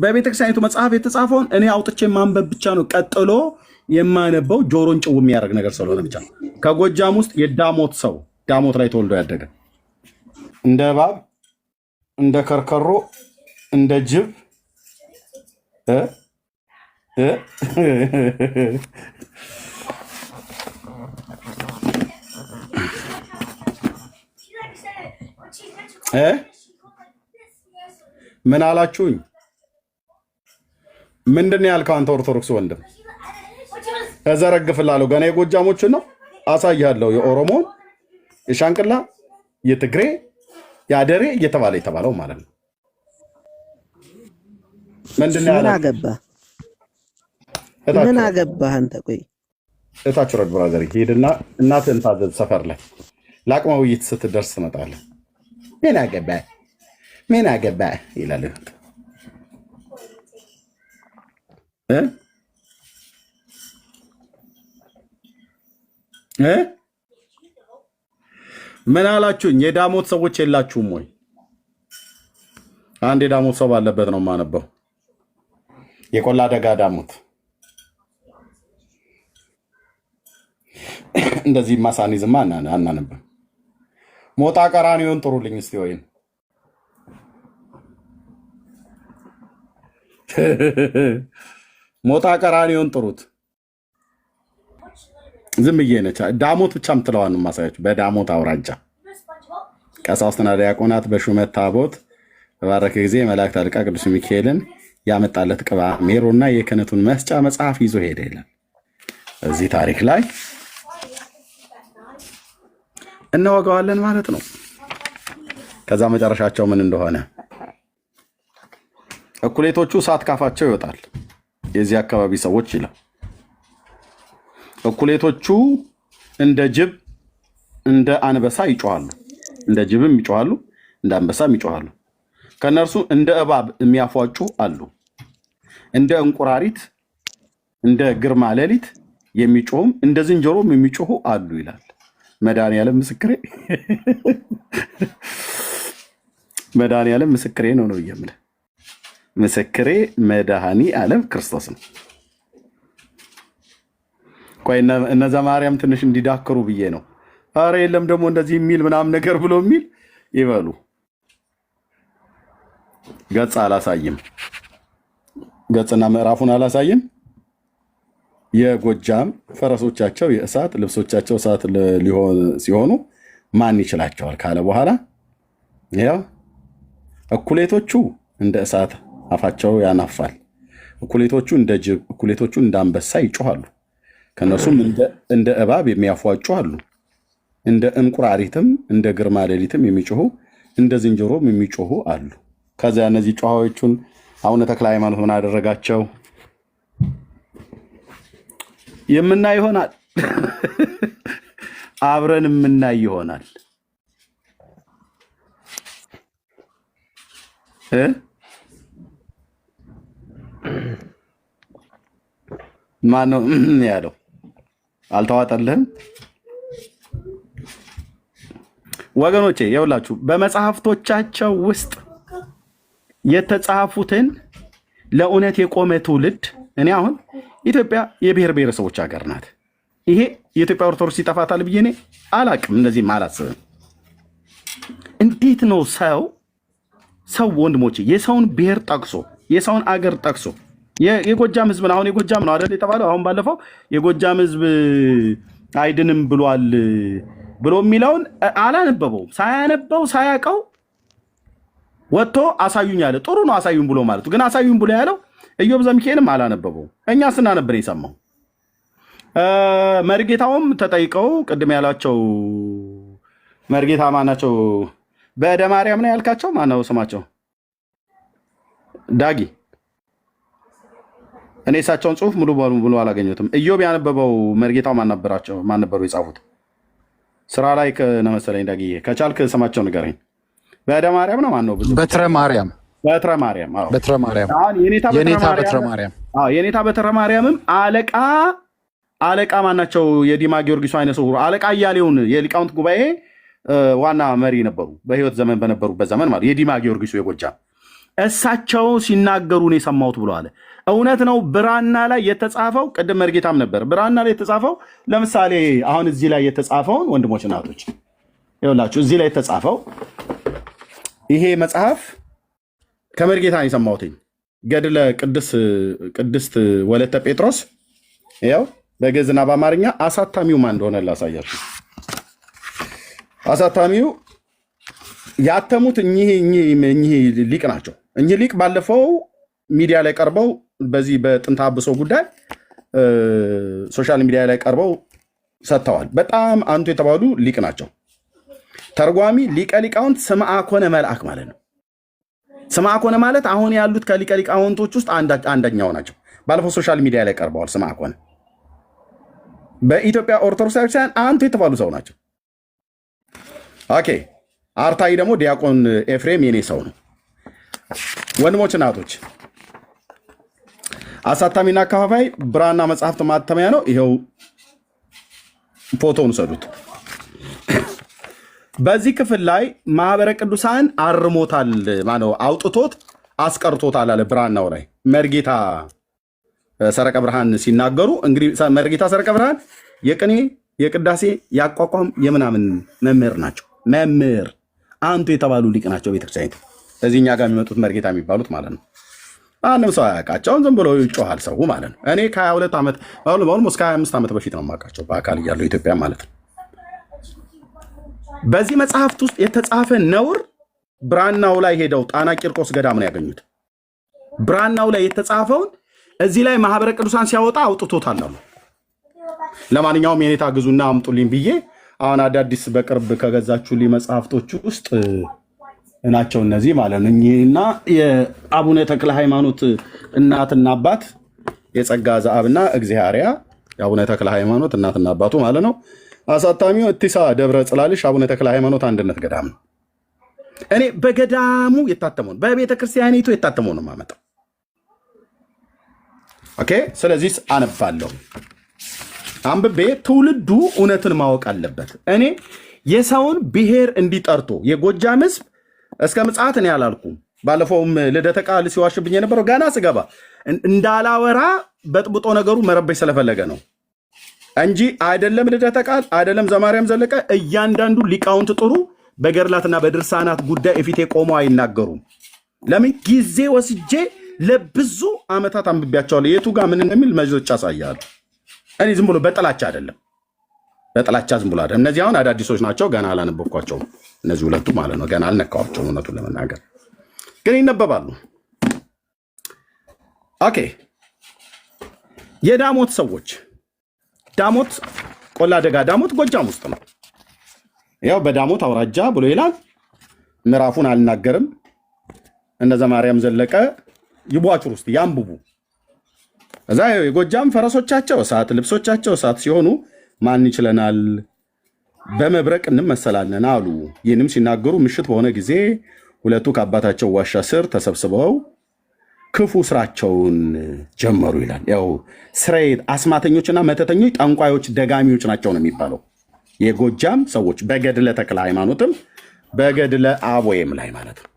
በቤተክርስቲያኒቱ መጽሐፍ የተጻፈውን እኔ አውጥቼ ማንበብ ብቻ ነው። ቀጥሎ የማነበው ጆሮን ጭው የሚያደርግ ነገር ስለሆነ ብቻ ነው። ከጎጃም ውስጥ የዳሞት ሰው ዳሞት ላይ ተወልዶ ያደገ እንደ እባብ እንደ ከርከሮ እንደ ጅብ ምን አላችሁኝ? ምንድን ያልከው አንተ ኦርቶዶክስ ወንድም? እዘረግፍላለሁ ገና የጎጃሞችን ነው አሳያለሁ። የኦሮሞን፣ የሻንቅላ፣ የትግሬ፣ የአደሬ እየተባለ የተባለው ማለት ነው። ምንድን ነው ያለው? ምን አገባህ አንተ? ቆይ እታች ረድ ብራዘር ሄድና እናትህን ታዘዝ። ሰፈር ላይ ለአቅመ ውይይት ስትደርስ ትመጣለህ። ምን አገባህ ይላል። ምን አላችሁኝ? የዳሞት ሰዎች የላችሁም ወይ? አንድ የዳሞት ሰው ባለበት ነው የማነበው። የቆላ ደጋ ዳሞት እንደዚህ ማሳኒዝማ አናነብም። ሞጣ ቀራኒዮን ጥሩልኝ እስቲ ወይን ሞጣ ቀራኒዮን ጥሩት። ዝም ብዬ ነች ዳሞት ብቻ ምትለዋን ማሳያችሁ። በዳሞት አውራጃ ቀሳውስትና ዲያቆናት በሹመት ታቦት በባረከ ጊዜ መላእክት አለቃ ቅዱስ ሚካኤልን ያመጣለት ቅባ ሜሮና የክህነቱን መስጫ መጽሐፍ ይዞ ሄደ ይላል። እዚህ ታሪክ ላይ እንወጋዋለን ማለት ነው። ከዛ መጨረሻቸው ምን እንደሆነ እኩሌቶቹ እሳት ካፋቸው ይወጣል የዚህ አካባቢ ሰዎች ይላል። እኩሌቶቹ እንደ ጅብ እንደ አንበሳ ይጮሃሉ፣ እንደ ጅብም ይጮሃሉ፣ እንደ አንበሳም ይጮሃሉ። ከነርሱ እንደ እባብ የሚያፏጩ አሉ፣ እንደ እንቁራሪት እንደ ግርማ ሌሊት የሚጮሁም እንደ ዝንጀሮም የሚጮሁ አሉ ይላል። መድኃኒዓለም ምስክሬ መድኃኒዓለም ምስክሬ ነው የምልህ። ምስክሬ መድኃኒዓለም ክርስቶስ ነው። ቆይ እነዛ ማርያም ትንሽ እንዲዳክሩ ብዬ ነው። አረ የለም ደግሞ እንደዚህ የሚል ምናምን ነገር ብሎ የሚል ይበሉ። ገጽ አላሳይም፣ ገጽና ምዕራፉን አላሳይም። የጎጃም ፈረሶቻቸው የእሳት ልብሶቻቸው እሳት ሲሆኑ ማን ይችላቸዋል ካለ በኋላ ያው እኩሌቶቹ እንደ እሳት አፋቸው ያናፋል፣ እኩሌቶቹ እንደ ጅብ፣ እኩሌቶቹ እንደ አንበሳ ይጮሃሉ። ከነሱም እንደ እባብ የሚያፏጩ አሉ፣ እንደ እንቁራሪትም እንደ ግርማ ሌሊትም የሚጮሁ እንደ ዝንጀሮም የሚጮሁ አሉ። ከዚያ እነዚህ ጮሃዎቹን አቡነ ተክለ ሃይማኖት ምን አደረጋቸው? የምናይ ይሆናል። አብረን የምናይ ይሆናል። ማነው ያለው? አልተዋጠልህም? ወገኖቼ የውላችሁ በመጽሐፍቶቻቸው ውስጥ የተጻፉትን ለእውነት የቆመ ትውልድ እኔ አሁን ኢትዮጵያ የብሔር ብሔረሰቦች ሀገር ናት። ይሄ የኢትዮጵያ ኦርቶዶክስ ይጠፋታል ብዬ እኔ አላቅም፣ እንደዚህም አላስብም። እንዴት ነው ሰው ወንድሞቼ የሰውን ብሔር ጠቅሶ የሰውን አገር ጠቅሶ የጎጃም ህዝብ አሁን የጎጃም ነው አይደል የተባለው? አሁን ባለፈው የጎጃም ህዝብ አይድንም ብሏል ብሎ የሚለውን አላነበበውም። ሳያነበው ሳያቀው ወጥቶ አሳዩኝ አለ። ጥሩ ነው አሳዩኝ ብሎ ማለቱ፣ ግን አሳዩኝ ብሎ ያለው ኢዮብ ዘሚካኤልም አላነበበው። እኛ ስናነበር የሰማው መርጌታውም ተጠይቀው ቅድም ያላቸው መርጌታ ማናቸው? በእደ ማርያም ነው ያልካቸው ማነው ስማቸው? ዳጊ እኔ እሳቸውን ጽሁፍ ሙሉ በሙሉ አላገኘሁትም። ኢዮብ ያነበበው መርጌታው ማን ነበሩ የጻፉት? ስራ ላይ ከነመሰለኝ ዳጊ ከቻልክ ስማቸው ንገረኝ። በእደ ማርያም ነው ማነው? በትረ ማርያም በትረ ማርያም። አዎ በትረ ማርያም። የኔታ በትረ ማርያምም አለቃ ማናቸው? የዲማ ጊዮርጊስ አይነ ስውሩ አለቃ እያሌውን የሊቃውንት ጉባኤ ዋና መሪ ነበሩ። በህይወት ዘመን በነበሩበት ዘመን ማለት የዲማ ጊዮርጊሱ የጎጃም እሳቸው ሲናገሩ ነው የሰማሁት ብሎ አለ። እውነት ነው። ብራና ላይ የተጻፈው ቅድም መርጌታም ነበር። ብራና ላይ የተጻፈው ለምሳሌ አሁን እዚህ ላይ የተጻፈውን ወንድሞች እናቶች ይኸውላችሁ፣ እዚህ ላይ የተጻፈው ይሄ መጽሐፍ ከመርጌታ ነው የሰማሁት። ገድለ ቅድስት ወለተ ጴጥሮስ ያው በግዕዝና በአማርኛ አሳታሚው ማን እንደሆነ ላሳያችሁ። አሳታሚው ያተሙት እኚህ ሊቅ ናቸው። እኚህ ሊቅ ባለፈው ሚዲያ ላይ ቀርበው በዚህ በጥንተ አብሶ ጉዳይ ሶሻል ሚዲያ ላይ ቀርበው ሰጥተዋል። በጣም አንቱ የተባሉ ሊቅ ናቸው። ተርጓሚ ሊቀ ሊቃውንት ስምዐ ኮነ መልአክ ማለት ነው። ስምዐ ኮነ ማለት አሁን ያሉት ከሊቀ ሊቃውንቶች ውስጥ አንደኛው ናቸው። ባለፈው ሶሻል ሚዲያ ላይ ቀርበዋል። ስምዐ ኮነ በኢትዮጵያ ኦርቶዶክስ ቤተክርስቲያን አንቱ የተባሉ ሰው ናቸው። ኦኬ። አርታይ ደግሞ ዲያቆን ኤፍሬም የኔ ሰው ነው። ወንድሞች እናቶች፣ አሳታሚና አከፋፋይ ብራና መጽሐፍት ማተሚያ ነው። ይኸው ፎቶውን ሰዱት። በዚህ ክፍል ላይ ማህበረ ቅዱሳን አርሞታል፣ ማነው አውጥቶት አስቀርቶታል አለ ብራናው ላይ መርጌታ ሰረቀ ብርሃን ሲናገሩ። እንግዲህ መርጌታ ሰረቀ ብርሃን የቅኔ የቅዳሴ ያቋቋም የምናምን መምህር ናቸው። መምህር አንቱ የተባሉ ሊቅ ናቸው። ቤተክርስቲያን እዚህኛ ጋር የሚመጡት መርጌታ የሚባሉት ማለት ነው። አንድም ሰው አያውቃቸውን፣ ዝም ብሎ ይጮሃል ሰው ማለት ነው። እኔ ከ22 ዓመት ኦልሞስት ከ25 ዓመት በፊት ነው የማውቃቸው በአካል እያለሁ ኢትዮጵያ ማለት ነው። በዚህ መጽሐፍት ውስጥ የተጻፈ ነውር ብራናው ላይ ሄደው ጣና ቂርቆስ ገዳም ነው ያገኙት። ብራናው ላይ የተጻፈውን እዚህ ላይ ማህበረ ቅዱሳን ሲያወጣ አውጥቶታል አሉ። ለማንኛውም የኔታ ግዙና አምጡልኝ ብዬ አሁን አዳዲስ በቅርብ ከገዛችሁልኝ መጽሐፍቶች ውስጥ ናቸው እነዚህ ማለት ነው። እኚህና የአቡነ ተክለ ሃይማኖት እናትና አባት የጸጋ ዘአብና እግዚአብሔርያ የአቡነ ተክለ ሃይማኖት እናትና አባቱ ማለት ነው። አሳታሚው እቲሳ ደብረ ጽላልሽ አቡነ ተክለ ሃይማኖት አንድነት ገዳም ነው። እኔ በገዳሙ የታተመውን በቤተ ክርስቲያኒቱ የታተመውን ነው የማመጣው። ኦኬ። ስለዚህ አነባለሁ። አንብቤ ትውልዱ እውነትን ማወቅ አለበት። እኔ የሰውን ብሔር እንዲጠርቶ የጎጃም ሕዝብ እስከ ምጽአት እኔ አላልኩም። ባለፈውም ልደተ ቃል ሲዋሽብኝ የነበረው ገና ስገባ እንዳላወራ በጥብጦ ነገሩ መረበሽ ስለፈለገ ነው እንጂ አይደለም። ልደተ ቃል አይደለም። ዘማርያም ዘለቀ እያንዳንዱ ሊቃውንት ጥሩ በገድላትና በድርሳናት ጉዳይ እፊቴ ቆመው አይናገሩም። ለምን ጊዜ ወስጄ ለብዙ ዓመታት አንብቤያቸዋለሁ። የቱ ጋር ምን እንደሚል መዝጫ አሳያለሁ። እኔ ዝም ብሎ በጥላቻ አይደለም፣ በጥላቻ ዝም ብሎ አይደለም። እነዚህ አሁን አዳዲሶች ናቸው፣ ገና አላነበብኳቸውም። እነዚህ ሁለቱ ማለት ነው ገና አልነካዋቸውም። እውነቱን ለመናገር ግን ይነበባሉ። ኦኬ። የዳሞት ሰዎች ዳሞት ቆላ ደጋ ዳሞት ጎጃም ውስጥ ነው። ያው በዳሞት አውራጃ ብሎ ይላል። ምዕራፉን አልናገርም። እነዛ ማርያም ዘለቀ ይቧጭር ውስጥ ያንብቡ። እዛ የጎጃም ፈረሶቻቸው እሳት፣ ልብሶቻቸው እሳት ሲሆኑ ማን ይችለናል? በመብረቅ እንመሰላለን አሉ። ይህንም ሲናገሩ ምሽት በሆነ ጊዜ ሁለቱ ከአባታቸው ዋሻ ስር ተሰብስበው ክፉ ስራቸውን ጀመሩ ይላል። ያው ስሬት አስማተኞችና መተተኞች፣ ጠንቋዮች፣ ደጋሚዎች ናቸው ነው የሚባለው የጎጃም ሰዎች በገድለ ተክለ ሃይማኖትም በገድለ አቦዬም ላይ ማለት ነው።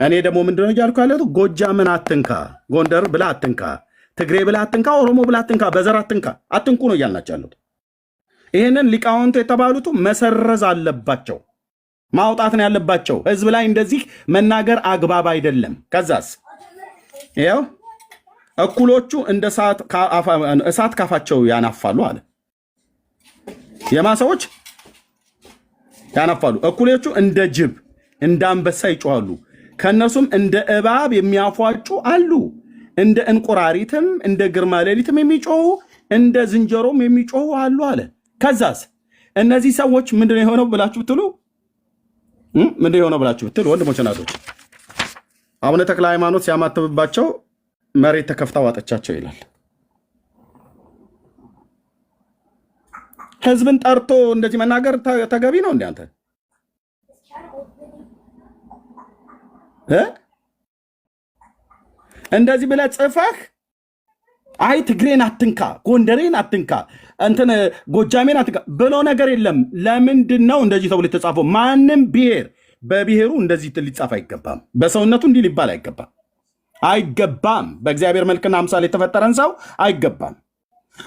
እኔ ደግሞ ምንድነው እያልኩ ያለሁት ጎጃምን አትንካ፣ ጎንደር ብላ አትንካ፣ ትግሬ ብላ አትንካ፣ ኦሮሞ ብላ አትንካ፣ በዘር አትንካ፣ አትንኩ ነው እያልናቸው ያሉት። ይህንን ሊቃውንቱ የተባሉት መሰረዝ አለባቸው፣ ማውጣት ነው ያለባቸው። ህዝብ ላይ እንደዚህ መናገር አግባብ አይደለም። ከዛስ ያው እኩሎቹ እንደ እሳት ካፋቸው ያናፋሉ አለ። የማሰዎች ያናፋሉ፣ እኩሎቹ እንደ ጅብ እንደ አንበሳ ይጮሃሉ፣ ከእነርሱም እንደ እባብ የሚያፏጩ አሉ፣ እንደ እንቁራሪትም እንደ ግርማ ሌሊትም የሚጮሁ እንደ ዝንጀሮም የሚጮሁ አሉ አለ። ከዛስ እነዚህ ሰዎች ምንድነው የሆነው ብላችሁ ብትሉ ወንድሞች እናቶች፣ አቡነ ተክለ ሃይማኖት ሲያማትብባቸው መሬት ተከፍታ ዋጠቻቸው ይላል። ህዝብን ጠርቶ እንደዚህ መናገር ተገቢ ነው እንዴ? አንተ እንደዚህ ብለህ ጽፈህ አይ ትግሬን አትንካ፣ ጎንደሬን አትንካ፣ እንትን ጎጃሜን አትንካ ብሎ ነገር የለም። ለምንድን ነው እንደዚህ ተብሎ የተጻፈው? ማንም ብሔር በብሔሩ እንደዚህ ሊጻፍ አይገባም። በሰውነቱ እንዲህ ሊባል አይገባም። አይገባም። በእግዚአብሔር መልክና አምሳል የተፈጠረን ሰው አይገባም።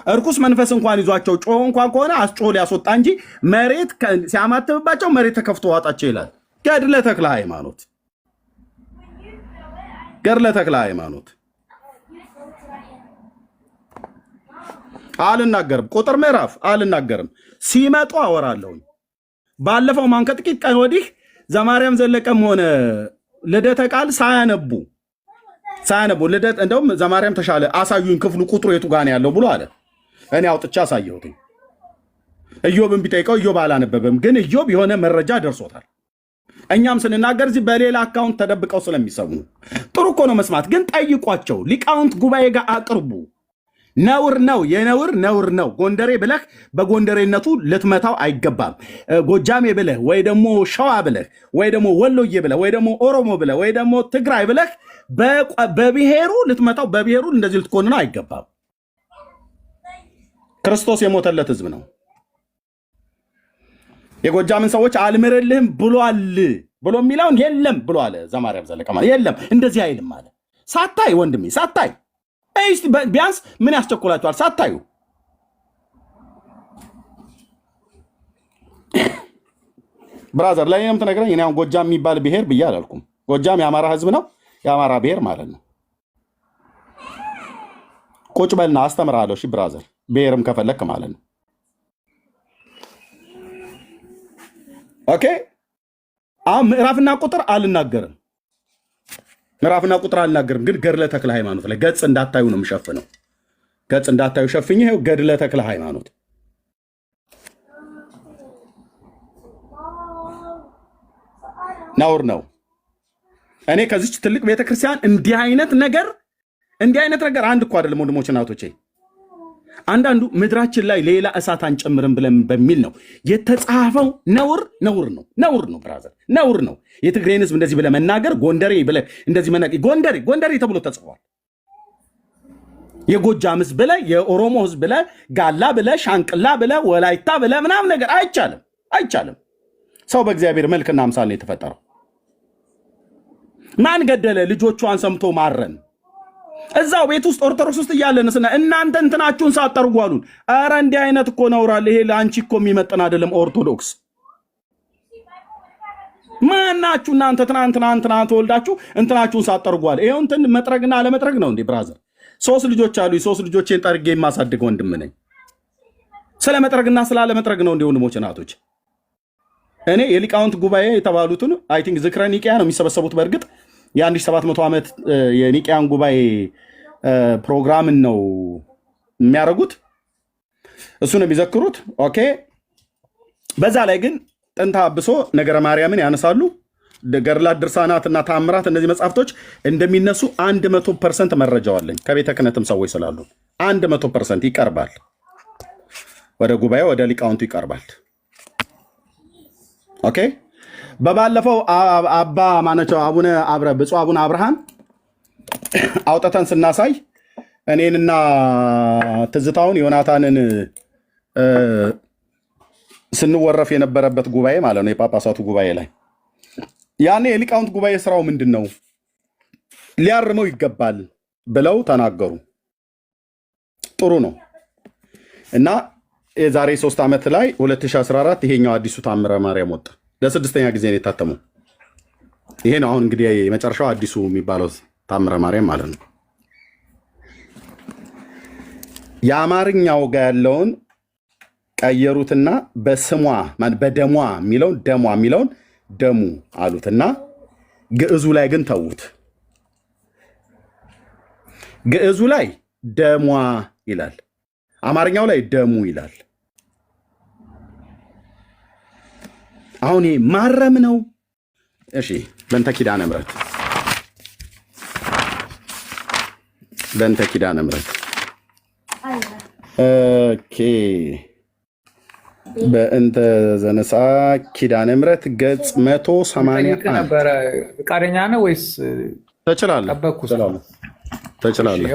እርኩስ መንፈስ እንኳን ይዟቸው ጮሆ እንኳን ከሆነ አስጮሆ ሊያስወጣ እንጂ መሬት ሲያማትብባቸው መሬት ተከፍቶ ዋጣቸው ይላል ገድለ ተክለ ሃይማኖት። ገድለ ተክለ ሃይማኖት አልናገርም፣ ቁጥር ምዕራፍ አልናገርም። ሲመጡ አወራለሁ። ባለፈው ማን ከጥቂት ቀን ወዲህ ዘማርያም ዘለቀም ሆነ ልደተ ቃል ሳያነቡ ልደት እንደውም ዘማርያም ተሻለ አሳዩኝ ክፍሉ ቁጥሩ የቱ ጋር ነው ያለው ብሎ አለ። እኔ አውጥቻ አሳየሁት። ኢዮብን ቢጠይቀው ኢዮብ አላነበበም፣ ግን ኢዮብ የሆነ መረጃ ደርሶታል። እኛም ስንናገር እዚህ በሌላ አካውንት ተደብቀው ስለሚሰሙ ጥሩ እኮ ነው መስማት፣ ግን ጠይቋቸው። ሊቃውንት ጉባኤ ጋር አቅርቡ። ነውር ነው፣ የነውር ነውር ነው። ጎንደሬ ብለህ በጎንደሬነቱ ልትመታው አይገባም። ጎጃሜ ብለህ ወይ ደግሞ ሸዋ ብለህ ወይ ደግሞ ወሎዬ ብለህ ወይ ደግሞ ኦሮሞ ብለህ ወይ ደግሞ ትግራይ ብለህ በብሔሩ ልትመታው፣ በብሔሩ እንደዚህ ልትኮንነው አይገባም። ክርስቶስ የሞተለት ህዝብ ነው። የጎጃምን ሰዎች አልምርልህም ብሏል ብሎ የሚለውን የለም ብሎ አለ ዘማርያም ዘለቀ። ማለት የለም እንደዚህ አይልም አለ። ሳታይ ወንድሜ ሳታይ ቢያንስ ምን ያስቸኩላቸዋል? ሳታዩ ብራዘር ላይ የምትነግረኝ እኔ አሁን ጎጃም የሚባል ብሔር ብዬ አላልኩም። ጎጃም የአማራ ህዝብ ነው፣ የአማራ ብሔር ማለት ነው። ቁጭ በልና አስተምርሃለሁ። እሺ ብራዘር፣ ብሔርም ከፈለክ ማለት ነው። ኦኬ። አሁን ምዕራፍና ቁጥር አልናገርም፣ ግን ገድለ ተክለ ሃይማኖት ላይ ገጽ እንዳታዩ ነው የምሸፍነው። ገጽ እንዳታዩ ሸፍኝ። ይኸው ገድለ ተክለ ሃይማኖት ነውር ነው። እኔ ከዚች ትልቅ ቤተክርስቲያን እንዲህ አይነት ነገር አንድ እኮ አይደለም ወንድሞች እናቶቼ። አንዳንዱ ምድራችን ላይ ሌላ እሳት አንጨምርም ብለን በሚል ነው የተጻፈው። ነውር ነው ብራዘር፣ ነውር ነው። የትግሬን ህዝብ እንደዚህ ብለህ መናገር፣ ጎንደሬ ብለህ እንደዚህ መናገር፣ ጎንደሬ ተብሎ ተጽፏል። የጎጃም ህዝብ ብለህ፣ የኦሮሞ ህዝብ ብለህ፣ ጋላ ብለህ፣ ሻንቅላ ብለህ፣ ወላይታ ብለህ ምናምን ነገር አይቻልም። ሰው በእግዚአብሔር መልክና አምሳል ነው የተፈጠረው። ማን ገደለ? ልጆቿን ሰምቶ ማረን። እዛው ቤት ውስጥ ኦርቶዶክስ ውስጥ እያለንስና እናንተ እንትናችሁን ሳጠርጉ አሉን። ኧረ እንዲህ አይነት እኮ ነውራል። ይሄ ለአንቺ እኮ የሚመጥን አይደለም። ኦርቶዶክስ ማናችሁ እናንተ? ትናንትና ተወልዳችሁ እንትናችሁን ሳጠርጓል። ይሄው እንትን መጥረግና አለመጥረግ ነው እንዴ ብራዘር? 3 ልጆች አሉ። 3 ልጆቼን ጠርጌ የማሳድግ ወንድም ነኝ። ስለ መጥረግና ስለ አለመጥረግ ነው እንዴ ወንድሞች እናቶች? እኔ የሊቃውንት ጉባኤ የተባሉትን አይ ቲንክ ዝክረ ኒቅያ ነው የሚሰበሰቡት። በእርግጥ የ1700 ዓመት የኒቅያን ጉባኤ ፕሮግራምን ነው የሚያደርጉት፣ እሱን የሚዘክሩት። ኦኬ። በዛ ላይ ግን ጥንተ አብሶ ነገረ ማርያምን ያነሳሉ። ገድላት፣ ድርሳናት እና ታምራት እነዚህ መጽሐፍቶች እንደሚነሱ 100% መረጃው አለኝ። ከቤተ ክህነትም ሰዎች ስላሉ 100% ይቀርባል፣ ወደ ጉባኤ ወደ ሊቃውንቱ ይቀርባል። ኦኬ። በባለፈው አባ ማነቸው ብፁዕ አቡነ አብርሃም አውጥተን ስናሳይ እኔንና ትዝታውን ዮናታንን ስንወረፍ የነበረበት ጉባኤ ማለት ነው፣ የጳጳሳቱ ጉባኤ ላይ ያኔ የሊቃውንት ጉባኤ ስራው ምንድን ነው? ሊያርመው ይገባል ብለው ተናገሩ። ጥሩ ነው። እና የዛሬ 3 ዓመት ላይ 2014 ይሄኛው አዲሱ ታምረ ማርያም ወጣ። ለ6ኛ ጊዜ ነው የታተመው። ይሄ ነው አሁን እንግዲህ የመጨረሻው አዲሱ የሚባለው ታምረ ማርያም ማለት ነው። የአማርኛው ጋር ያለውን ቀየሩትና በስሟ በደሟ የሚለውን ደሙ አሉትና ግዕዙ ላይ ግን ተዉት። ግዕዙ ላይ ደሟ ይላል፣ አማርኛው ላይ ደሙ ይላል። አሁን ይሄ ማረም ነው። እሺ በእንተ ኪዳነ ምሕረት ኦኬ። በእንተ ዘነሳ ኪዳነ ምሕረት ገጽ 180 ነበረ። ፈቃደኛ ነው ወይስ ትችላለህ? ትችላለህ።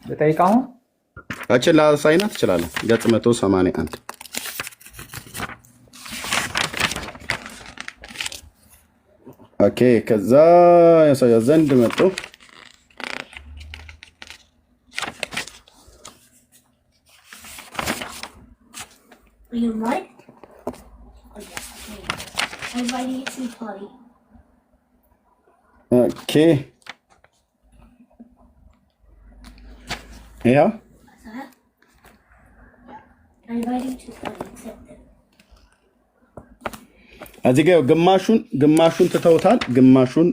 በጠይቃሁ አችን ላሳይና ትችላለህ። ገጽ 181 ኦኬ ከዛ ያሳያ ዘንድ መጡ። You like? Oh yes, okay. I'm inviting you to the party. ኦኬ ያው Huh? I'm inviting you to the party. Accept it. እዚህ ጋር ግማሹን ትተውታል፣ ግማሹን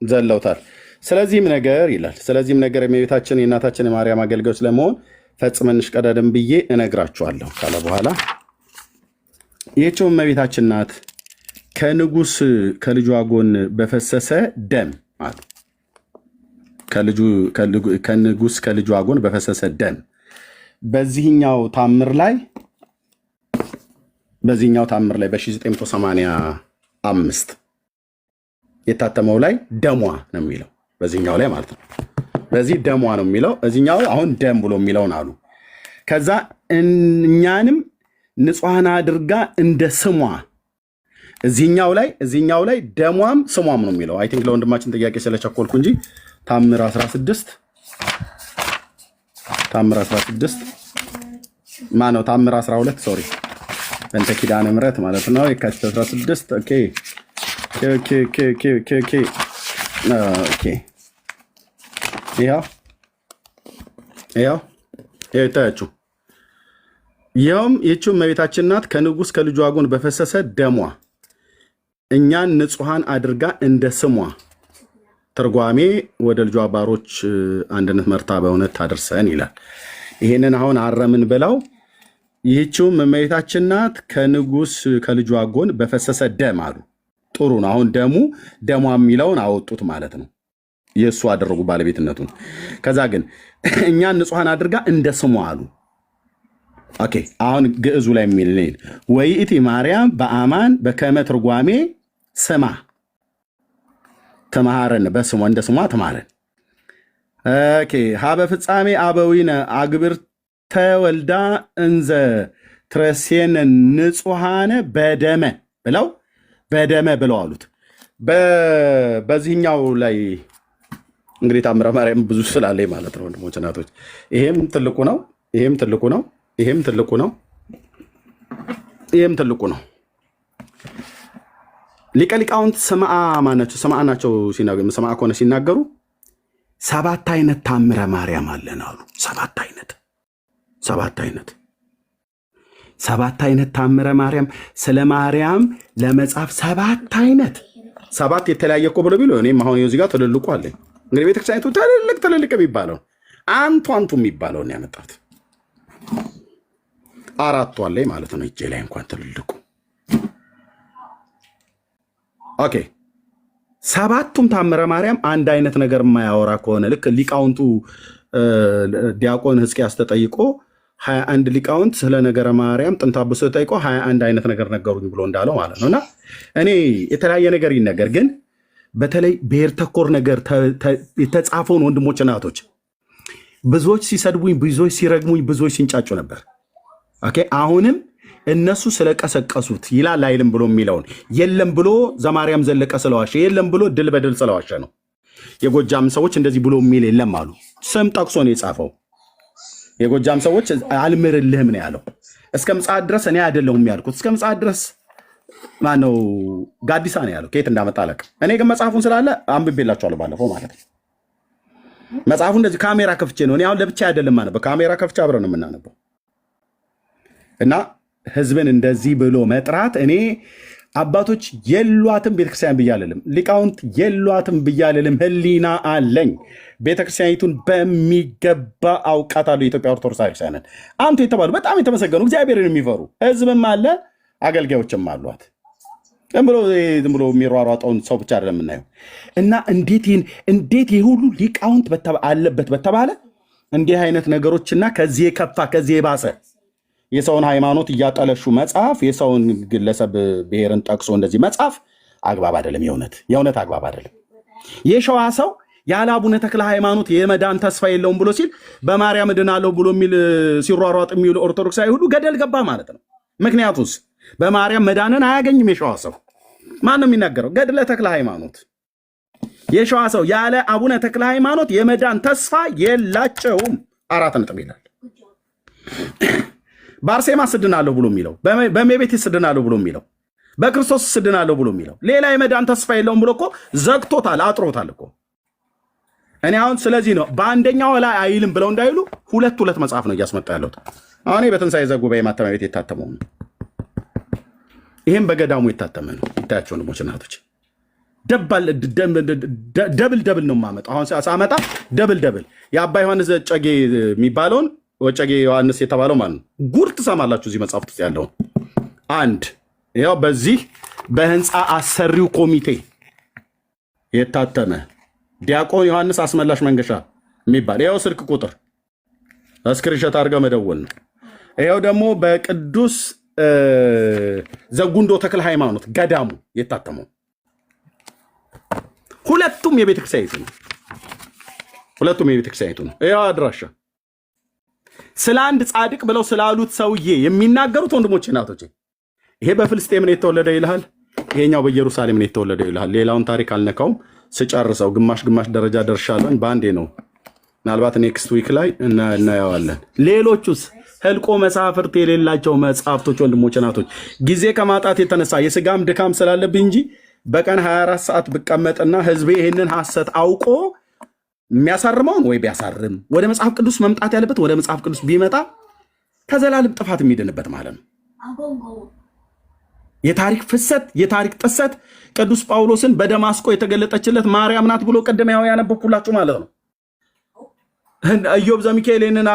ዘለውታል። ስለዚህም ነገር ይላል። ስለዚህም ነገር የእመቤታችን የእናታችን የማርያም አገልጋዮች ለመሆን ፈጽመንሽ ቀደም ብዬ እነግራችኋለሁ ካለ በኋላ ይህችው እመቤታችን ናት ከንጉስ ከልጇ ጎን በፈሰሰ ደም አሉ። ከንጉስ ከልጇ ጎን በፈሰሰ ደም በዚህኛው ታምር ላይ በ1985 የታተመው ላይ ደሟ ነው የሚለው በዚህኛው ላይ ማለት ነው። በዚህ ደሟ ነው የሚለው እዚህኛው አሁን ደም ብሎ የሚለውን አሉ። ከዛ እኛንም ንጹሐን አድርጋ እንደ ስሟ እዚህኛው ላይ ደሟም ስሟም ነው የሚለው። አይ ቲንክ ለወንድማችን ጥያቄ ስለቸኮልኩ እንጂ ታምር 16 ማነው ታምር 12 ሶሪ በእንተ ኪዳነ ምሕረት ማለት ነው የካቲት 16 ኦኬ ይኸው ይታያችሁ። ይኸውም ይህችው እመቤታችን ናት ከንጉሥ ከልጇ ጎን በፈሰሰ ደሟ እኛን ንጹሐን አድርጋ እንደ ስሟ ትርጓሜ ወደ ልጇ ባሮች አንድነት መርታ በእውነት ታደርሰን ይላል። ይህንን አሁን አረምን ብለው ይህችውም እመቤታችን ናት ከንጉሥ ከልጇ ጎን በፈሰሰ ደም አሉ። ጥሩ ነው። አሁን ደሟ የሚለውን አወጡት ማለት ነው። የእሱ አደረጉ ባለቤትነቱን። ከዛ ግን እኛን ንጹሐን አድርጋ እንደ ስሟ አሉ። ኦኬ አሁን ግዕዙ ላይ የሚል ወይእቲ ማርያም በአማን በከመ ትርጓሜ ስማ ተማሃረን በስሟ እንደ ስሟ ተማረን። ኦኬ ሀበ ፍጻሜ አበዊነ አግብር ተወልዳ እንዘ ትረሴነ ንጹሐነ በደመ ብለው አሉት። በዚህኛው ላይ እንግዲህ ታምረ ማርያም ብዙ ስላለኝ ማለት ነው ወንድሞች እናቶች፣ ይሄም ትልቁ ነው፣ ይሄም ትልቁ ነው፣ ይሄም ትልቁ ነው፣ ይሄም ትልቁ ነው። ሊቀ ሊቃውንት ሰማዓ ናቸው ሲናገሩ፣ ሰማዓ ከሆነ ሲናገሩ 7 አይነት ታምረ ማርያም አለን አሉ። 7 አይነት ታምረ ማርያም ስለ ማርያም ለመጻፍ 7 የተለያየ እኮ ብሎ ቢሉ እኔም አሁን እዚህ ጋር ትልልቁ አለኝ። እንግዲህ ቤተክርስቲያኒቱ ትልልቅ የሚባለው አንቱ የሚባለው ነው ያመጣት። 4 አለኝ ማለት ነው እጄ ላይ እንኳን ትልልቁ። ኦኬ 7ቱም ታምረ ማርያም አንድ አይነት ነገር የማያወራ ከሆነ ልክ ሊቃውንቱ ዲያቆን ሕዝቅያስ ተጠይቆ 21 ሊቃውንት ስለ ነገረ ማርያም ጥንተ አብሶ ተጠይቆ 21 አይነት ነገር ነገሩኝ ብሎ እንዳለው ማለት ነውና እኔ የተለያየ ነገር ይነገር፣ ግን በተለይ ብሔር ተኮር ነገር የተጻፈውን ወንድሞች እናቶች ብዙዎች ሲሰድቡኝ፣ ብዙዎች ሲረግሙኝ፣ ብዙዎች ሲንጫጩ ነበር። ኦኬ አሁንም እነሱ ስለቀሰቀሱት ይላል አይልም ብሎ የሚለውን የለም ብሎ ዘማርያም ዘለቀ ስለዋሸ የለም ብሎ ድል በድል ስለዋሸ ነው። የጎጃም ሰዎች እንደዚህ ብሎ የሚል የለም አሉ። ስም ጠቅሶ ነው የጻፈው። የጎጃም ሰዎች አልምርልህም ነው ያለው። እስከ ምጽአት ድረስ እኔ አይደለሁም ያልኩት፣ እስከ ምጽአት ድረስ ማነው ጋዲሳ ነው ያለው። ከየት እንዳመጣ አለቅ። እኔ ግን መጽሐፉን ስላለ አንብቤላችኋለሁ ባለፈው ማለት ነው። መጽሐፉ እንደዚህ ካሜራ ከፍቼ ነው እኔ አሁን ለብቻ አይደለም ማለት በካሜራ ከፍቼ አብረን ነው የምናነበው። እና ህዝብን እንደዚህ ብሎ መጥራት እኔ አባቶች የሏትም ቤተክርስቲያን ብያለልም፣ ሊቃውንት የሏትም ብያለልም። ህሊና አለኝ። ቤተክርስቲያኒቱን በሚገባ አውቃታለሁ። የኢትዮጵያ ኦርቶዶክስ ቤተክርስቲያንን አንቱ የተባሉ በጣም የተመሰገኑ እግዚአብሔርን የሚፈሩ ህዝብም አለ፣ አገልጋዮችም አሏት። ዝም ብሎ የሚሯሯጠውን ሰው ብቻ አይደለም የምናየው። እና እንዴት የሁሉ ሊቃውንት አለበት በተባለ እንዲህ አይነት ነገሮችና ከዚህ የከፋ ከዚህ የባሰ የሰውን ሃይማኖት እያጠለሹ መጽሐፍ፣ የሰውን ግለሰብ ብሔርን ጠቅሶ እንደዚህ መጽሐፍ አግባብ አይደለም። የእውነት አግባብ አይደለም። የሸዋ ሰው ያለ አቡነ ተክለ ሃይማኖት የመዳን ተስፋ የለውም ብሎ ሲል በማርያም እድናለሁ ብሎ የሚል ሲሯሯጥ የሚውል ኦርቶዶክሳዊ ሁሉ ገደል ገባ ማለት ነው። ምክንያቱስ በማርያም መዳንን አያገኝም የሸዋ ሰው። ማን ነው የሚናገረው? ገድለ ተክለ ሃይማኖት። የሸዋ ሰው ያለ አቡነ ተክለ ሃይማኖት የመዳን ተስፋ የላቸውም። 4 ነጥብ ይላል። በአርሴማ ስድናለሁ ብሎ የሚለው፣ በእመቤቴ ስድናለሁ ብሎ የሚለው፣ በክርስቶስ ስድናለሁ ብሎ የሚለው ሌላ የመዳን ተስፋ የለውም ብሎ እኮ ዘግቶታል፣ አጥሮታል እኮ። እኔ አሁን ስለዚህ ነው በአንደኛው ላይ አይልም ብለው እንዳይሉ ሁለት መጽሐፍ ነው እያስመጣ ያለሁት። አሁን በትንሣኤ ዘጉባኤ ማተሚያ ቤት የታተመው ነው። ይሄም በገዳሙ የታተመ ነው። ይታያቸው ወንድሞች እናቶች፣ ደብል ነው የማመጣው። አሁን ሳመጣ ደብል የአባ ዮሐንስ ጨጌ የሚባለውን ወጨጌ ዮሐንስ የተባለው ማለት ነው። ጉድ ትሰማላችሁ እዚህ መጽሐፍ ውስጥ ያለውን። አንድ ያው በዚህ በህንፃ አሰሪው ኮሚቴ የታተመ ዲያቆን ዮሐንስ አስመላሽ መንገሻ የሚባል ይኸው ስልክ ቁጥር እስክሪንሾት አድርገህ መደወል ነው። ይኸው ደግሞ በቅዱስ ዘጉንዶ ተክለ ሃይማኖት ገዳሙ የታተመው ሁለቱም የቤተክርስቲያኒቱ ነው። ይኸው አድራሻ ስለ አንድ ጻድቅ ብለው ስላሉት ሰውዬ የሚናገሩት ወንድሞቼ እናቶቼ፣ ይሄ በፍልስጤም ነው የተወለደው ይልሃል፣ ይሄኛው በኢየሩሳሌም ነው የተወለደው ይልሃል። ሌላውን ታሪክ አልነካውም። ስጨርሰው ግማሽ ደረጃ ደርሻለሁ። በአንዴ ነው። ምናልባት ኔክስት ዊክ ላይ እናየዋለን። ሌሎቹስ ህልቆ መሳፍርት የሌላቸው መጽሐፍቶች ወንድሞች እናቶች፣ ጊዜ ከማጣት የተነሳ የስጋም ድካም ስላለብኝ እንጂ በቀን 24 ሰዓት ብቀመጥና ህዝቤ ይህንን ሐሰት አውቆ የሚያሳርመውን ወይ ቢያሳርም ወደ መጽሐፍ ቅዱስ መምጣት ያለበት ወደ መጽሐፍ ቅዱስ ቢመጣ ከዘላለም ጥፋት የሚድንበት ማለት ነው። የታሪክ ፍሰት፣ የታሪክ ጥሰት ቅዱስ ጳውሎስን በደማስቆ የተገለጠችለት ማርያም ናት ብሎ ቅድም ያው ያነበብኩላችሁ ማለት ነው። ኢዮብ ዘሚካኤል ይህንን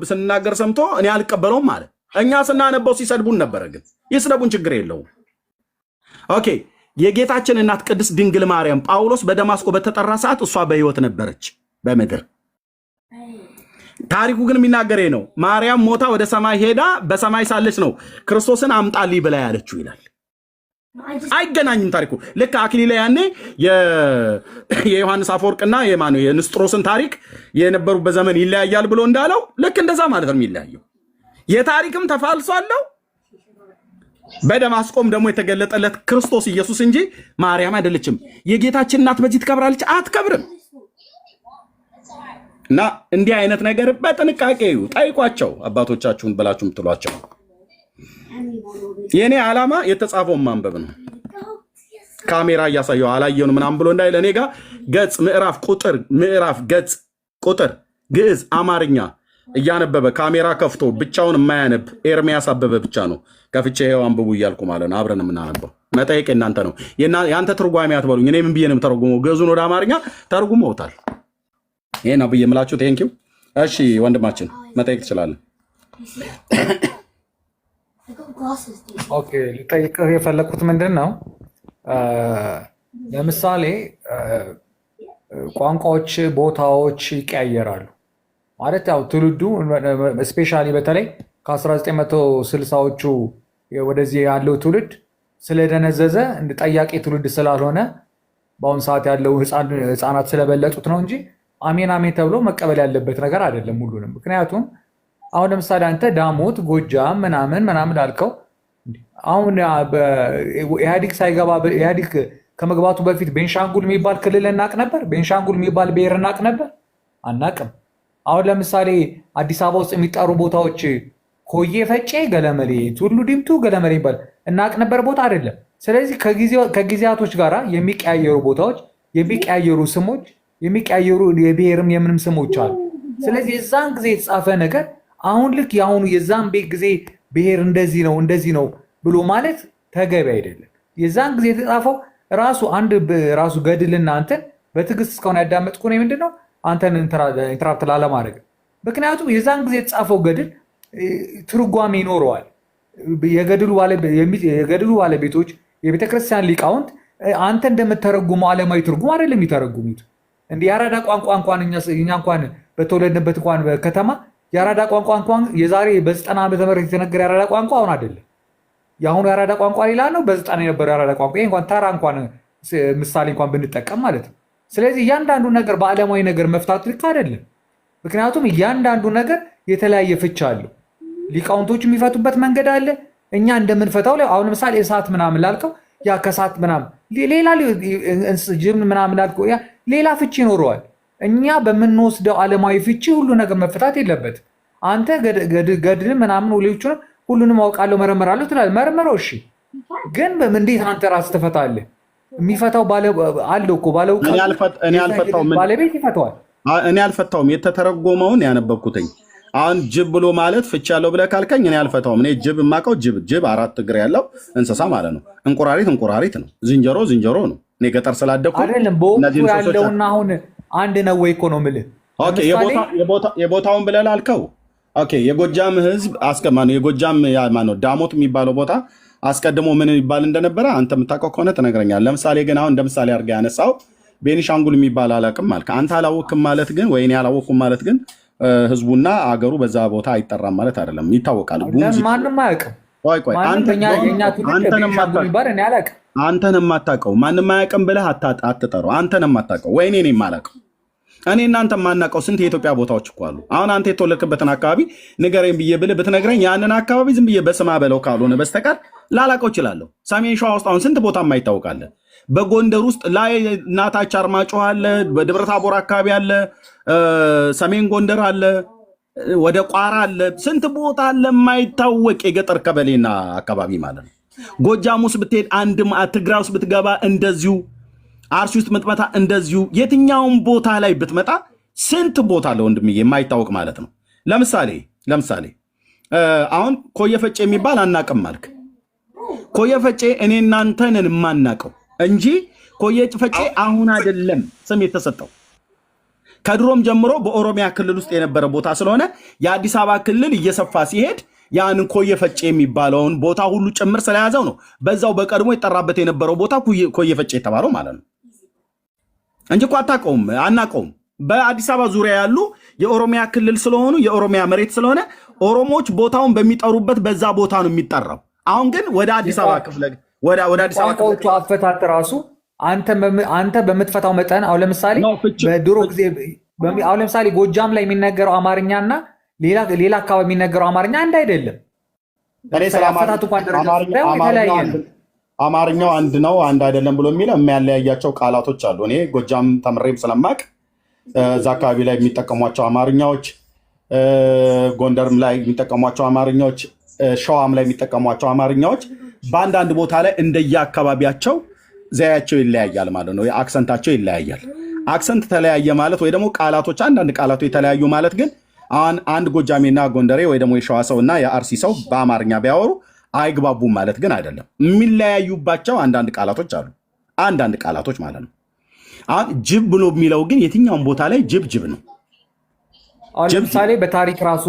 ስንናገር ሰምቶ እኔ አልቀበለውም ማለት። እኛ ስናነበው ሲሰድቡን ነበረ፣ ግን ይስደቡን ችግር የለውም። ኦኬ። የጌታችን እናት ቅድስት ድንግል ማርያም ጳውሎስ በደማስቆ በተጠራ ሰዓት እሷ በህይወት ነበረች በምድር። ታሪኩ ግን የሚናገር ነው። ማርያም ሞታ ወደ ሰማይ ሄዳ በሰማይ ሳለች ነው ክርስቶስን አምጣልኝ ብላ ያለችው ይላል። አይገናኝም ታሪኩ። ልክ አክሊለ ያኔ የዮሐንስ አፈወርቅና የንስጥሮስን ታሪክ የነበሩበት ዘመን ይለያያል ብሎ እንዳለው ልክ እንደዛ ማለት ነው የሚለያየው። የታሪክም ተፋልሶ አለው። በደማስቆም ደግሞ የተገለጠለት ክርስቶስ ኢየሱስ እንጂ ማርያም አይደለችም። የጌታችን እናት በዚህ ትከብራለች? አትከብርም። እና እንዲህ አይነት ነገር በጥንቃቄ ጠይቋቸው አባቶቻችሁን ብላችሁ ምትሏቸው። የኔ ዓላማ የተጻፈውን ማንበብ ነው። ካሜራ እያሳየው አላየውን ምናምን ብሎ እንዳይል እኔ ጋር ገጽ ምዕራፍ ገጽ ቁጥር ግዕዝ አማርኛ እያነበበ ካሜራ ከፍቶ ብቻውን የማያነብ ኤርሚያስ አበበ ብቻ ነው። ከፍቼ ይኸው አንብቡ እያልኩ ማለት ነው። አብረን የምናነበው መጠየቅ እናንተ ነው። የአንተ ትርጓሜ አትበሉኝ። እኔ ምን ብዬ ነው ተረጉመው? ግዕዙን ወደ አማርኛ ተርጉመውታል። ይሄ ነው ብዬ የምላችሁ። ቴንኪው። እሺ ወንድማችን መጠየቅ ትችላለህ። ኦኬ፣ ልጠይቅህ የፈለግኩት ምንድን ነው፣ ለምሳሌ ቋንቋዎች፣ ቦታዎች ይቀያየራሉ ማለት ያው ትውልዱ ስፔሻሊ በተለይ ከ1960ዎቹ ወደዚህ ያለው ትውልድ ስለደነዘዘ እንደ ጠያቂ ትውልድ ስላልሆነ በአሁኑ ሰዓት ያለው ህፃናት ስለበለጡት ነው እንጂ አሜን አሜን ተብሎ መቀበል ያለበት ነገር አይደለም ሁሉንም። ምክንያቱም አሁን ለምሳሌ አንተ ዳሞት፣ ጎጃም ምናምን ላልከው አሁን ኢህአዲግ ከመግባቱ በፊት ቤንሻንጉል የሚባል ክልል እናቅ ነበር? ቤንሻንጉል የሚባል ብሔር እናቅ ነበር? አናቅም። አሁን ለምሳሌ አዲስ አበባ ውስጥ የሚጠሩ ቦታዎች ኮዬ፣ ፈጬ፣ ገለመሌ፣ ቱሉ ዲምቱ፣ ገለመሌ ይባል እናቅ ነበር? ቦታ አይደለም። ስለዚህ ከጊዜያቶች ጋር የሚቀያየሩ ቦታዎች፣ የሚቀያየሩ ስሞች፣ የሚቀያየሩ የብሔርም የምንም ስሞች አሉ። ስለዚህ የዛን ጊዜ የተጻፈ ነገር አሁን ልክ የአሁኑ የዛን ቤት ጊዜ ብሔር እንደዚህ ነው ብሎ ማለት ተገቢ አይደለም። የዛን ጊዜ የተጻፈው ራሱ ገድልና አንተን በትዕግስት እስካሁን ያዳመጥኩ ነው ምንድነው አንተን ኢንተራፕት ላለማድረግ። ምክንያቱም የዛን ጊዜ የተጻፈው ገድል ትርጓሜ ይኖረዋል። የገድሉ ባለቤቶች የቤተክርስቲያን ሊቃውንት አንተ እንደምተረጉመው ዓለማዊ ትርጉም አይደለም የሚተረጉሙት። እንዲህ የአራዳ ቋንቋ እንኳን እኛ እንኳን በተወለድንበት እንኳን ከተማ የአራዳ ቋንቋ እንኳን የዛሬ በ90 ዓመተ ምህረት የተነገረ የአራዳ ቋንቋ አሁን አይደለም። የአሁኑ የአራዳ ቋንቋ ሌላ ነው። በ90 የነበረው የአራዳ ቋንቋ ይሄ እንኳን ተራ እንኳን ምሳሌ እንኳን ብንጠቀም ማለት ነው። ስለዚህ እያንዳንዱ ነገር በዓለማዊ ነገር መፍታት ልክ አይደለም። ምክንያቱም እያንዳንዱ ነገር የተለያየ ፍቻ አለው። ሊቃውንቶች የሚፈቱበት መንገድ አለ። እኛ እንደምንፈታው አሁን ለምሳሌ እሳት ምናምን ላልከው ያ ከሳት ምናምን ሌላ ጅብ ምናምን አልኩ ያ ሌላ ፍቺ ይኖረዋል። እኛ በምንወስደው ዓለማዊ ፍቺ ሁሉ ነገር መፈታት የለበትም። አንተ ገድል ምናምን ሌሎቹንም ሁሉንም አውቃለሁ መረመራለሁ ትላለህ። መርምረው እሺ፣ ግን እንዴት አንተ ራስህ ትፈታለህ? የሚፈታው አለው እኮ ባለቤት ይፈታዋል። እኔ አልፈታውም። የተተረጎመውን ያነበብኩትኝ አሁን ጅብ ብሎ ማለት ፍቺ ያለው ብለህ ካልከኝ እኔ አልፈታውም። እኔ ጅብ የማውቀው ጅብ 4 እግር ያለው እንስሳ ማለት ነው። እንቁራሪት ነው። ዝንጀሮ ነው። እኔ ገጠር ስላደኩ አይደለም በወቅቱ ያለውና አሁን አንድ ነው ወይ እኮ ነው የምልህ። ኦኬ የቦታውን ብለህ ላልከው ኦኬ የጎጃም ህዝብ የጎጃም ማነው ዳሞት የሚባለው ቦታ አስቀድሞ ምን ይባል እንደነበረ አንተ የምታውቀው ከሆነ ትነግረኛለህ። ለምሳሌ ግን አሁን እንደ ምሳሌ አድርገህ ያነሳው ቤኒሻንጉል የሚባል አላውቅም ማለት አንተ አላወቅም ማለት ግን ወይ እኔ አላወቅኩም ማለት ግን ህዝቡና አገሩ በዛ ቦታ አይጠራም ማለት አይደለም። ይታወቃል። ማንም አያውቅም። ቆይ አንተን የማታውቀው ማንም አያውቅም ብለህ አትጠራው። አንተን የማታውቀው ወይ እኔ የማላውቀው እኔ እናንተ የማናውቀው ስንት የኢትዮጵያ ቦታዎች እኮ አሉ። አሁን አንተ የተወለድክበትን አካባቢ ንገረኝ ብዬ ብልህ ብትነግረኝ ያንን አካባቢ ዝም ብዬ በስማ በለው ካልሆነ በስተቀር ላላውቀው እችላለሁ። ሰሜን ሸዋ ውስጥ አሁን ስንት ቦታ የማይታወቃለ። በጎንደር ውስጥ ላይ እናታች አርማጭሆ አለ፣ በደብረ ታቦር አካባቢ አለ፣ ሰሜን ጎንደር አለ፣ ወደ ቋራ አለ፣ ስንት ቦታ አለ የማይታወቅ የገጠር ቀበሌና አካባቢ ማለት ነው። ጎጃም ውስጥ ብትሄድ ትግራይ ውስጥ ብትገባ እንደዚሁ፣ አርሲ ውስጥ ምትመጣ እንደዚሁ፣ የትኛውን ቦታ ላይ ብትመጣ ስንት ቦታ አለ ወንድምዬ የማይታወቅ ማለት ነው። ለምሳሌ አሁን ኮየፈጬ የሚባል አናቅም አልክ። ኮየፈጬ እኔ እናንተንን የማናቀው እንጂ ኮየፈጬ አሁን አይደለም ስም የተሰጠው ከድሮም ጀምሮ በኦሮሚያ ክልል ውስጥ የነበረ ቦታ ስለሆነ የአዲስ አበባ ክልል እየሰፋ ሲሄድ ያንን ኮየፈጬ የሚባለውን ቦታ ሁሉ ጭምር ስለያዘው ነው በዛው በቀድሞ የጠራበት የነበረው ቦታ ኮየፈጬ የተባለው ማለት ነው እንጂ እኮ አናቀውም። በአዲስ አበባ ዙሪያ ያሉ የኦሮሚያ ክልል ስለሆኑ የኦሮሚያ መሬት ስለሆነ ኦሮሞዎች ቦታውን በሚጠሩበት በዛ ቦታ ነው የሚጠራው። አሁን ግን ወደ አዲስ አበባ ክፍለ ወደ አዲስ አበባ አፈታት ራሱ አንተ በምትፈታው መጠን አሁን ለምሳሌ በድሮ ጊዜ አሁን ለምሳሌ ጎጃም ላይ የሚነገረው አማርኛና ሌላ አካባቢ የሚነገረው አማርኛ አንድ አይደለም። አማርኛው አንድ ነው አንድ አይደለም ብሎ የሚለው የሚያለያያቸው ቃላቶች አሉ። እኔ ጎጃም ተምሬም ስለማቅ እዛ አካባቢ ላይ የሚጠቀሟቸው አማርኛዎች፣ ጎንደርም ላይ የሚጠቀሟቸው አማርኛዎች፣ ሸዋም ላይ የሚጠቀሟቸው አማርኛዎች በአንዳንድ ቦታ ላይ እንደየ አካባቢያቸው ዘያቸው ይለያያል ማለት ነው። አክሰንታቸው ይለያያል። አክሰንት ተለያየ ማለት ወይ ደግሞ ቃላቶች አንዳንድ ቃላቶች የተለያዩ ማለት ግን አንድ ጎጃሜና ጎንደሬ ወይ ደግሞ የሸዋ ሰው እና የአርሲ ሰው በአማርኛ ቢያወሩ አይግባቡም ማለት ግን አይደለም። የሚለያዩባቸው አንዳንድ ቃላቶች አሉ። አንዳንድ ቃላቶች ማለት ነው። አሁን ጅብ ብሎ የሚለው ግን የትኛውን ቦታ ላይ ጅብ ነው። ለምሳሌ በታሪክ ራሱ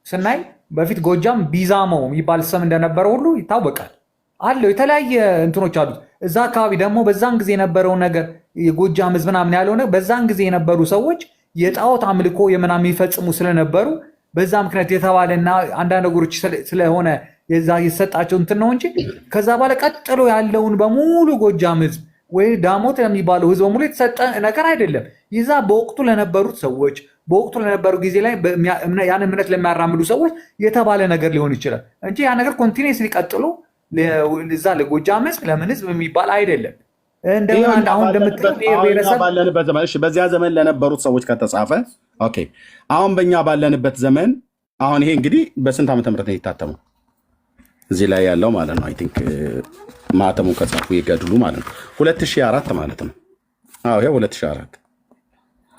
ስናይ በፊት ጎጃም ቢዛሞ የሚባል ስም እንደነበረ ሁሉ ይታወቃል። አለው የተለያየ እንትኖች አሉት። እዛ አካባቢ ደግሞ በዛን ጊዜ የነበረውን ነገር የጎጃም ህዝብ ምናምን ያልሆነ በዛን ጊዜ የነበሩ ሰዎች የጣዖት አምልኮ የምናምን የሚፈጽሙ ስለነበሩ በዛ ምክንያት የተባለና አንዳንድ ነገሮች ስለሆነ የዛ የሰጣቸው እንትን ነው እንጂ ከዛ በኋላ ቀጥሎ ያለውን በሙሉ ጎጃም ህዝብ ወይ ዳሞት የሚባለው ህዝብ በሙሉ የተሰጠ ነገር አይደለም። ይዛ በወቅቱ ለነበሩት ሰዎች በወቅቱ ለነበሩ ጊዜ ላይ ያን እምነት ለሚያራምዱ ሰዎች የተባለ ነገር ሊሆን ይችላል እንጂ ያ ነገር ኮንቲኒየስሊ ቀጥሎ እዛ ለጎጃም ህዝብ ለምን ህዝብ የሚባል አይደለም። አሁን በዚያ ዘመን ለነበሩት ሰዎች ከተጻፈ ኦኬ። አሁን በእኛ ባለንበት ዘመን አሁን ይሄ እንግዲህ በስንት ዓመተ ምህረት ነው የታተመው? እዚህ ላይ ያለው ማለት ነው። አይ ቲንክ ማተሙ ከጻፉ ይገድሉ ማለት ነው 2004 ማለት ነው። አዎ ይሄ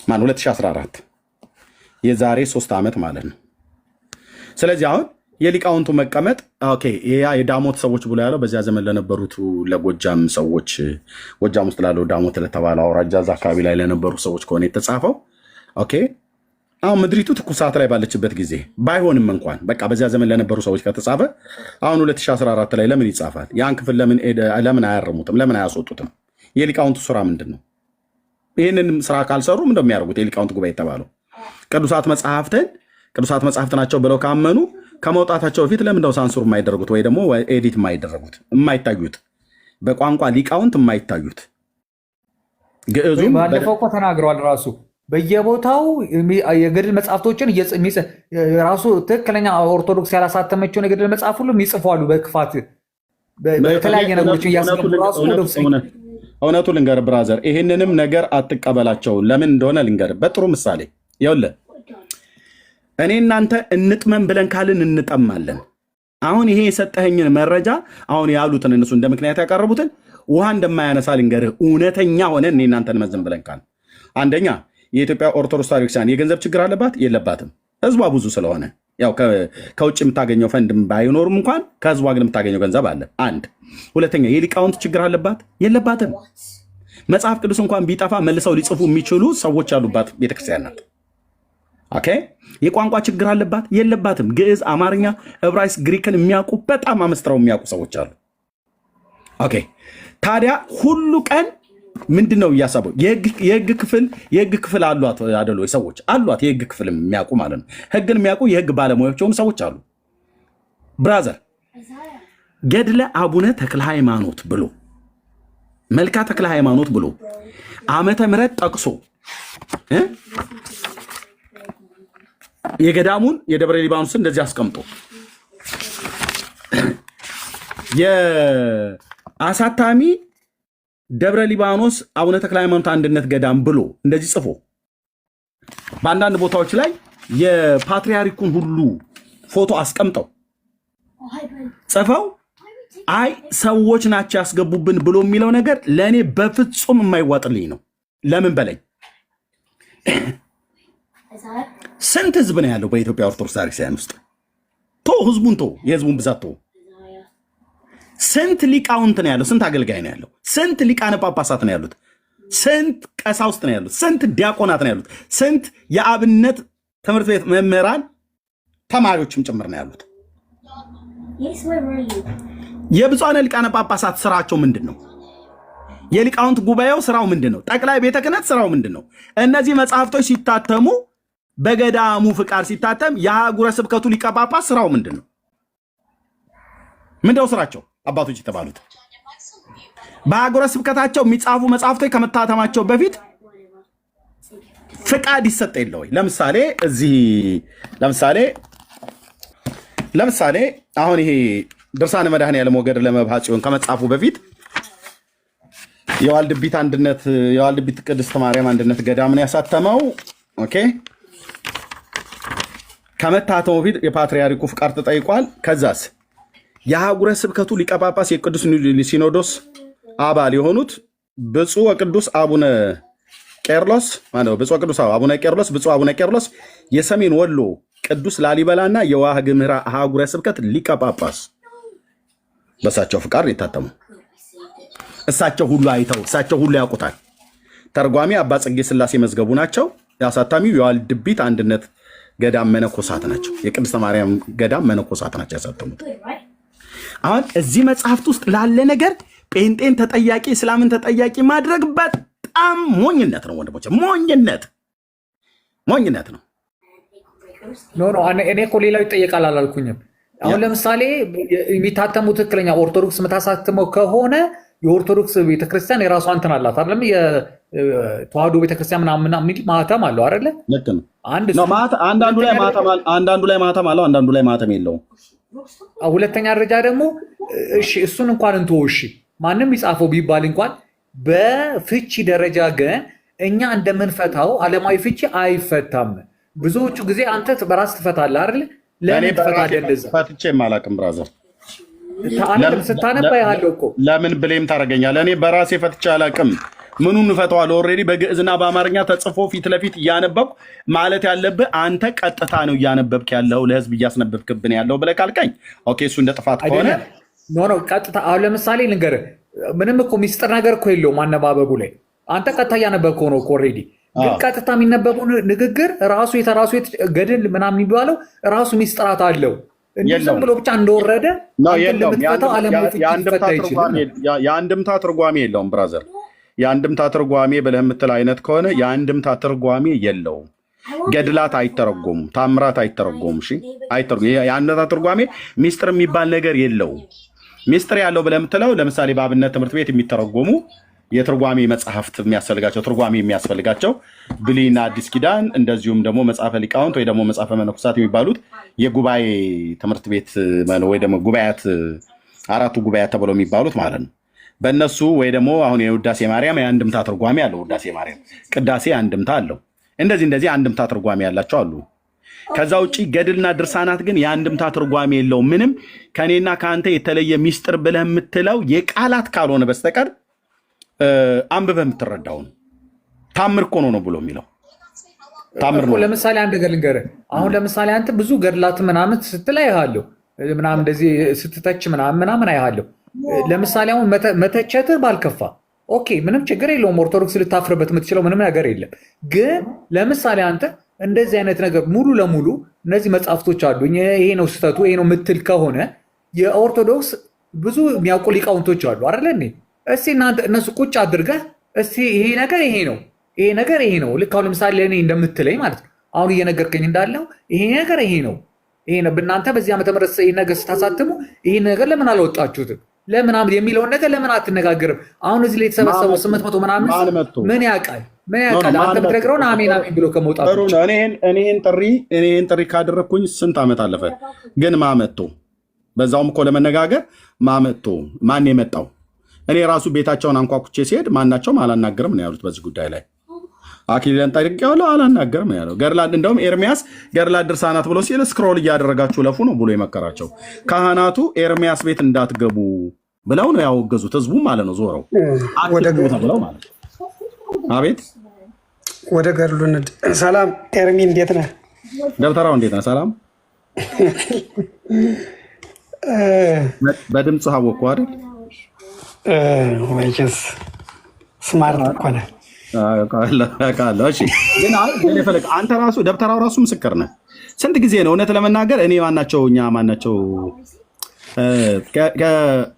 2014 የዛሬ 3 ዓመት ማለት ነው። ስለዚህ አሁን የሊቃውንቱ መቀመጥ ኦኬ የዳሞት ሰዎች ብሎ ያለው በዚያ ዘመን ለነበሩት ለጎጃም ሰዎች ጎጃም ውስጥ ላለው ዳሞት ለተባለው አውራጃ እዛ አካባቢ ላይ ለነበሩ ሰዎች ከሆነ የተጻፈው ኦኬ። አሁን ምድሪቱ ትኩሳት ላይ ባለችበት ጊዜ ባይሆንም እንኳን በቃ በዚያ ዘመን ለነበሩ ሰዎች ከተጻፈ አሁን 2014 ላይ ለምን ይጻፋል? ያን ክፍል ለምን አያርሙትም? ለምን አያስወጡትም? የሊቃውንቱ ስራ ምንድን ነው? ይህንን ስራ ካልሰሩ ምን እንደሚያደርጉት የሊቃውንት ጉባኤ የተባለው ቅዱሳት መጽሐፍት ናቸው ብለው ካመኑ ከመውጣታቸው በፊት ለምንደው ሳንሱር የማይደረጉት ወይ ደግሞ ኤዲት የማይደረጉት የማይታዩት በቋንቋ ሊቃውንት የማይታዩት ግዕዙም ባለፈው እኮ ተናግረዋል። ራሱ በየቦታው የገድል መጽሐፍቶችን ራሱ ትክክለኛ ኦርቶዶክስ ያላሳተመችውን የገድል መጽሐፍ ሁሉ ይጽፋሉ በክፋት በተለያየ ነገሮች እያስገቡ ራሱ ወደ ውስጥ እውነቱ ልንገር ብራዘር፣ ይህንንም ነገር አትቀበላቸው። ለምን እንደሆነ ልንገር በጥሩ ምሳሌ። ይኸውልህ እኔ እናንተ እንጥመን ብለን ካልን እንጠማለን። አሁን ይሄ የሰጠኸኝን መረጃ አሁን ያሉትን እነሱ እንደ ምክንያት ያቀረቡትን ውሃ እንደማያነሳ ልንገርህ። እውነተኛ ሆነ እኔ እናንተ እንመዝን ብለን ካል አንደኛ የኢትዮጵያ ኦርቶዶክስ ተዋሕዶ ቤተክርስቲያን የገንዘብ ችግር አለባት? የለባትም። ህዝቧ ብዙ ስለሆነ ያው ከውጭ የምታገኘው ፈንድ ባይኖርም እንኳን ከህዝቧ ግን የምታገኘው ገንዘብ አለ። አንድ ሁለተኛ የሊቃውንት ችግር አለባት? የለባትም። መጽሐፍ ቅዱስ እንኳን ቢጠፋ መልሰው ሊጽፉ የሚችሉ ሰዎች ያሉባት ቤተክርስቲያን ናት። ኦኬ። የቋንቋ ችግር አለባት? የለባትም። ግዕዝ፣ አማርኛ፣ ዕብራይስጥ፣ ግሪክን የሚያውቁ በጣም አመስጥረው የሚያውቁ ሰዎች አሉ። ኦኬ። ታዲያ ሁሉ ቀን ምንድን ነው እያሰበው? የህግ ክፍል አሏት አደሎ? ሰዎች አሏት የህግ ክፍል የሚያውቁ ማለት ነው። ህግን የሚያውቁ የህግ ባለሙያዎች የሆኑ ሰዎች አሉ። ብራዘር ገድለ አቡነ ተክለ ሃይማኖት ብሎ መልካ ተክለ ሃይማኖት ብሎ ዓመተ ምሕረት ጠቅሶ የገዳሙን የደብረ ሊባኖስን እንደዚህ አስቀምጦ የአሳታሚ ደብረ ሊባኖስ አቡነ ተክለ ሃይማኖት አንድነት ገዳም ብሎ እንደዚህ ጽፎ በአንዳንድ ቦታዎች ላይ የፓትርያርኩን ሁሉ ፎቶ አስቀምጠው ጽፈው አይ ሰዎች ናቸው ያስገቡብን ብሎ የሚለው ነገር ለእኔ በፍጹም የማይዋጥልኝ ነው። ለምን በለኝ፣ ስንት ህዝብ ነው ያለው በኢትዮጵያ ኦርቶዶክስ ቤተክርስቲያን ውስጥ? ህዝቡን የህዝቡን ብዛት ቶ ስንት ሊቃውንት ነው ያለው? ስንት አገልጋይ ነው ያለው? ስንት ሊቃነ ጳጳሳት ነው ያሉት? ስንት ቀሳውስት ነው ያሉት? ስንት ዲያቆናት ነው ያሉት? ስንት የአብነት ትምህርት ቤት መምህራን ተማሪዎችም ጭምር ነው ያሉት? የብፁዓን ሊቃነ ጳጳሳት ስራቸው ምንድን ነው? የሊቃውንት ጉባኤው ስራው ምንድን ነው? ጠቅላይ ቤተ ክህነት ስራው ምንድን ነው? እነዚህ መጽሐፍቶች ሲታተሙ በገዳሙ ፍቃድ ሲታተም የአህጉረ ስብከቱ ሊቀ ጳጳስ ስራው ምንድን ነው? ምንድነው ስራቸው? አባቶች የተባሉት በአህጉረ ስብከታቸው የሚጻፉ መጽሐፍቶች ከመታተማቸው በፊት ፍቃድ ይሰጥ የለ ወይ? ለምሳሌ አሁን ይሄ ድርሳነ መድኃኔዓለም ወገድለ መብሐ ጽዮን ከመጻፉ በፊት የዋልድቢት ቅድስት ማርያም አንድነት ገዳምን ያሳተመው ኦኬ። ከመታተሙ በፊት የፓትርያርኩ ፍቃድ ተጠይቋል። ከዛስ የአህጉረ ስብከቱ ሊቀ ጳጳስ የቅዱስ ሲኖዶስ አባል የሆኑት ብፁዕ ወቅዱስ አቡነ ቄርሎስ አቡነ ቄርሎስ የሰሜን ወሎ ቅዱስ ላሊበላና የዋግ ኽምራ አህጉረ ስብከት ሊቀ ጳጳስ በእሳቸው ፍቃድ የታተሙ እሳቸው ሁሉ አይተው እሳቸው ሁሉ ያውቁታል። ተርጓሚ አባ ጽጌ ሥላሴ መዝገቡ ናቸው። ያሳታሚው የዋልድቢት አንድነት ገዳም መነኮሳት ናቸው። የቅድስተ ማርያም ገዳም መነኮሳት ናቸው ያሳተሙት። አሁን እዚህ መጽሐፍት ውስጥ ላለ ነገር ጴንጤን ተጠያቂ እስላምን ተጠያቂ ማድረግ በጣም ሞኝነት ነው ወንድሞች፣ ሞኝነት ነው። እኔ እኮ ሌላው ይጠየቃል አላልኩኝም። አሁን ለምሳሌ የሚታተሙ ትክክለኛ ኦርቶዶክስ የምታሳትመው ከሆነ የኦርቶዶክስ ቤተክርስቲያን የራሷ እንትን አላት አይደለም? የተዋህዶ ቤተክርስቲያን ምናምን ማህተም አለው አይደለ? ልክ ነው። አንዳንዱ ላይ ማህተም አለው፣ አንዳንዱ ላይ ማህተም የለውም። ሁለተኛ ደረጃ ደግሞ እሺ እሱን እንኳን እንተው፣ እሺ ማንም ይጻፈው ቢባል እንኳን በፍቺ ደረጃ ግን እኛ እንደምንፈታው ዓለማዊ ፍቺ አይፈታም። ብዙዎቹ ጊዜ አንተ በራስ ትፈታለህ አይደል? ለምን ትፈታለህ? እንደዛ ፈትቼም አላውቅም ብራዘር። ስታነባ ያለው እኮ ለምን ብሌም ታደርገኛለህ? እኔ በራሴ ፈትቼ አላውቅም። ምኑን እፈተዋለሁ? ኦልሬዲ በግዕዝና በአማርኛ ተጽፎ ፊት ለፊት እያነበብኩ ማለት ያለብህ አንተ ቀጥታ ነው እያነበብክ ያለው ለህዝብ እያስነበብክብን ያለው ብለህ ካልከኝ ኦኬ፣ እሱ እንደ ጥፋት ከሆነ ኖ ቀጥታ። አሁን ለምሳሌ ልንገርህ፣ ምንም እኮ ሚስጥር ነገር እኮ የለውም አነባበቡ ላይ። አንተ ቀጥታ እያነበብከው ነው እኮ ኦልሬዲ። ግን ቀጥታ የሚነበበው ንግግር ራሱ ገድል ምናምን የሚባለው ራሱ ሚስጥራት አለው። ዝም ብሎ ብቻ እንደወረደ ለምትፈታው ዓለማዊ ፍቺ ሊፈታ ይችላል። የአንድምታ ትርጓሜ የለውም ብራዘር። የአንድምታ ትርጓሜ ብለህ የምትል አይነት ከሆነ የአንድምታ ትርጓሜ የለውም። ገድላት አይተረጎሙም፣ ታምራት አይተረጎሙም። የአንድምታ ትርጓሜ ሚስጥር የሚባል ነገር የለውም። ሚስጥር ያለው ብለህ የምትለው ለምሳሌ በአብነት ትምህርት ቤት የሚተረጎሙ የትርጓሜ መጽሐፍት የሚያስፈልጋቸው ብሉይና አዲስ ኪዳን፣ እንደዚሁም ደግሞ መጽሐፈ ሊቃውንት ወይ ደግሞ መጽሐፈ መነኮሳት የሚባሉት የጉባኤ ትምህርት ቤት ወይ ደግሞ ጉባኤያት አራቱ ጉባኤያት ተብለው የሚባሉት ማለት ነው። በእነሱ ወይ ደግሞ አሁን የውዳሴ ማርያም የአንድምታ ትርጓሜ አለው። ውዳሴ ማርያም ቅዳሴ አንድምታ አለው። እንደዚህ አንድምታ ትርጓሜ ያላቸው አሉ። ከዛ ውጭ ገድልና ድርሳናት ግን የአንድምታ ትርጓሜ የለው። ምንም ከኔና ከአንተ የተለየ ሚስጥር ብለህ የምትለው የቃላት ካልሆነ በስተቀር አንብበህ የምትረዳው ነው። ታምር እኮ ነው ብሎ የሚለው ታምር ነው። ለምሳሌ አንድ ነገር ልንገርህ። አሁን ለምሳሌ አንተ ብዙ ገድላት ምናምን ስትል አይሃለሁ፣ ምናምን እንደዚህ ስትተች ምናምን አይሃለሁ። ለምሳሌ አሁን መተቸትህ ባልከፋ ኦኬ፣ ምንም ችግር የለውም። ኦርቶዶክስ ልታፍርበት የምትችለው ምንም ነገር የለም። ግን ለምሳሌ አንተ እንደዚህ አይነት ነገር ሙሉ ለሙሉ እነዚህ መጽሐፍቶች አሉ ይሄ ነው ስህተቱ ይሄ ነው የምትል ከሆነ የኦርቶዶክስ ብዙ የሚያውቁ ሊቃውንቶች አሉ አይደለ? እስቲ እናንተ እነሱ ቁጭ አድርገህ እስቲ ይሄ ነገር ይሄ ነው ይሄ ነገር ይሄ ነው፣ ልክ አሁን ለምሳሌ ለእኔ እንደምትለኝ ማለት ነው። አሁን እየነገርከኝ እንዳለው ይሄ ነገር ይሄ ነው እናንተ በዚህ ዓመተ ምህረት ይሄ ነገር ስታሳትሙ ይሄ ነገር ለምን አልወጣችሁትም ለምን የሚለውን ነገር ለምን አትነጋገርም? አሁን እዚህ ላይ የተሰበሰበው 800 ምናምን ምን ያውቃል? አንተ ብትነግረውን አሜን አሜን ብሎ ከመውጣት እኔን ጥሪ ካደረግኩኝ ስንት ዓመት አለፈ። ግን ማመቶ በዛውም እኮ ለመነጋገር ማመቶ ማን የመጣው እኔ ራሱ ቤታቸውን አንኳኩቼ ሲሄድ ማናቸውም አላናገርም ነው ያሉት። በዚህ ጉዳይ ላይ አኪለን ጠይቄዋለሁ፣ አላናገርም ነው ያለው። ገድላት እንደውም ኤርሚያስ ገድላት ድርሳናት ብሎ ሲል ስክሮል እያደረጋችሁ ለፉ ነው ብሎ የመከራቸው። ካህናቱ ኤርሚያስ ቤት እንዳትገቡ ብለው ነው ያወገዙት። ህዝቡ ማለት ነው ዞረው ብለው ማለት ነው። አቤት ወደ ገድሉ ንድ ሰላም ኤርሚ እንዴት ነህ? ደብተራው እንዴት ነህ? ሰላም በድምፅ አወቅኩ አይደል? ወይስ ስማርት እኮ ነህ። አንተ ራሱ ደብተራው ራሱ ምስክር ነህ። ስንት ጊዜ ነው እውነት ለመናገር እኔ እኛ ማናቸው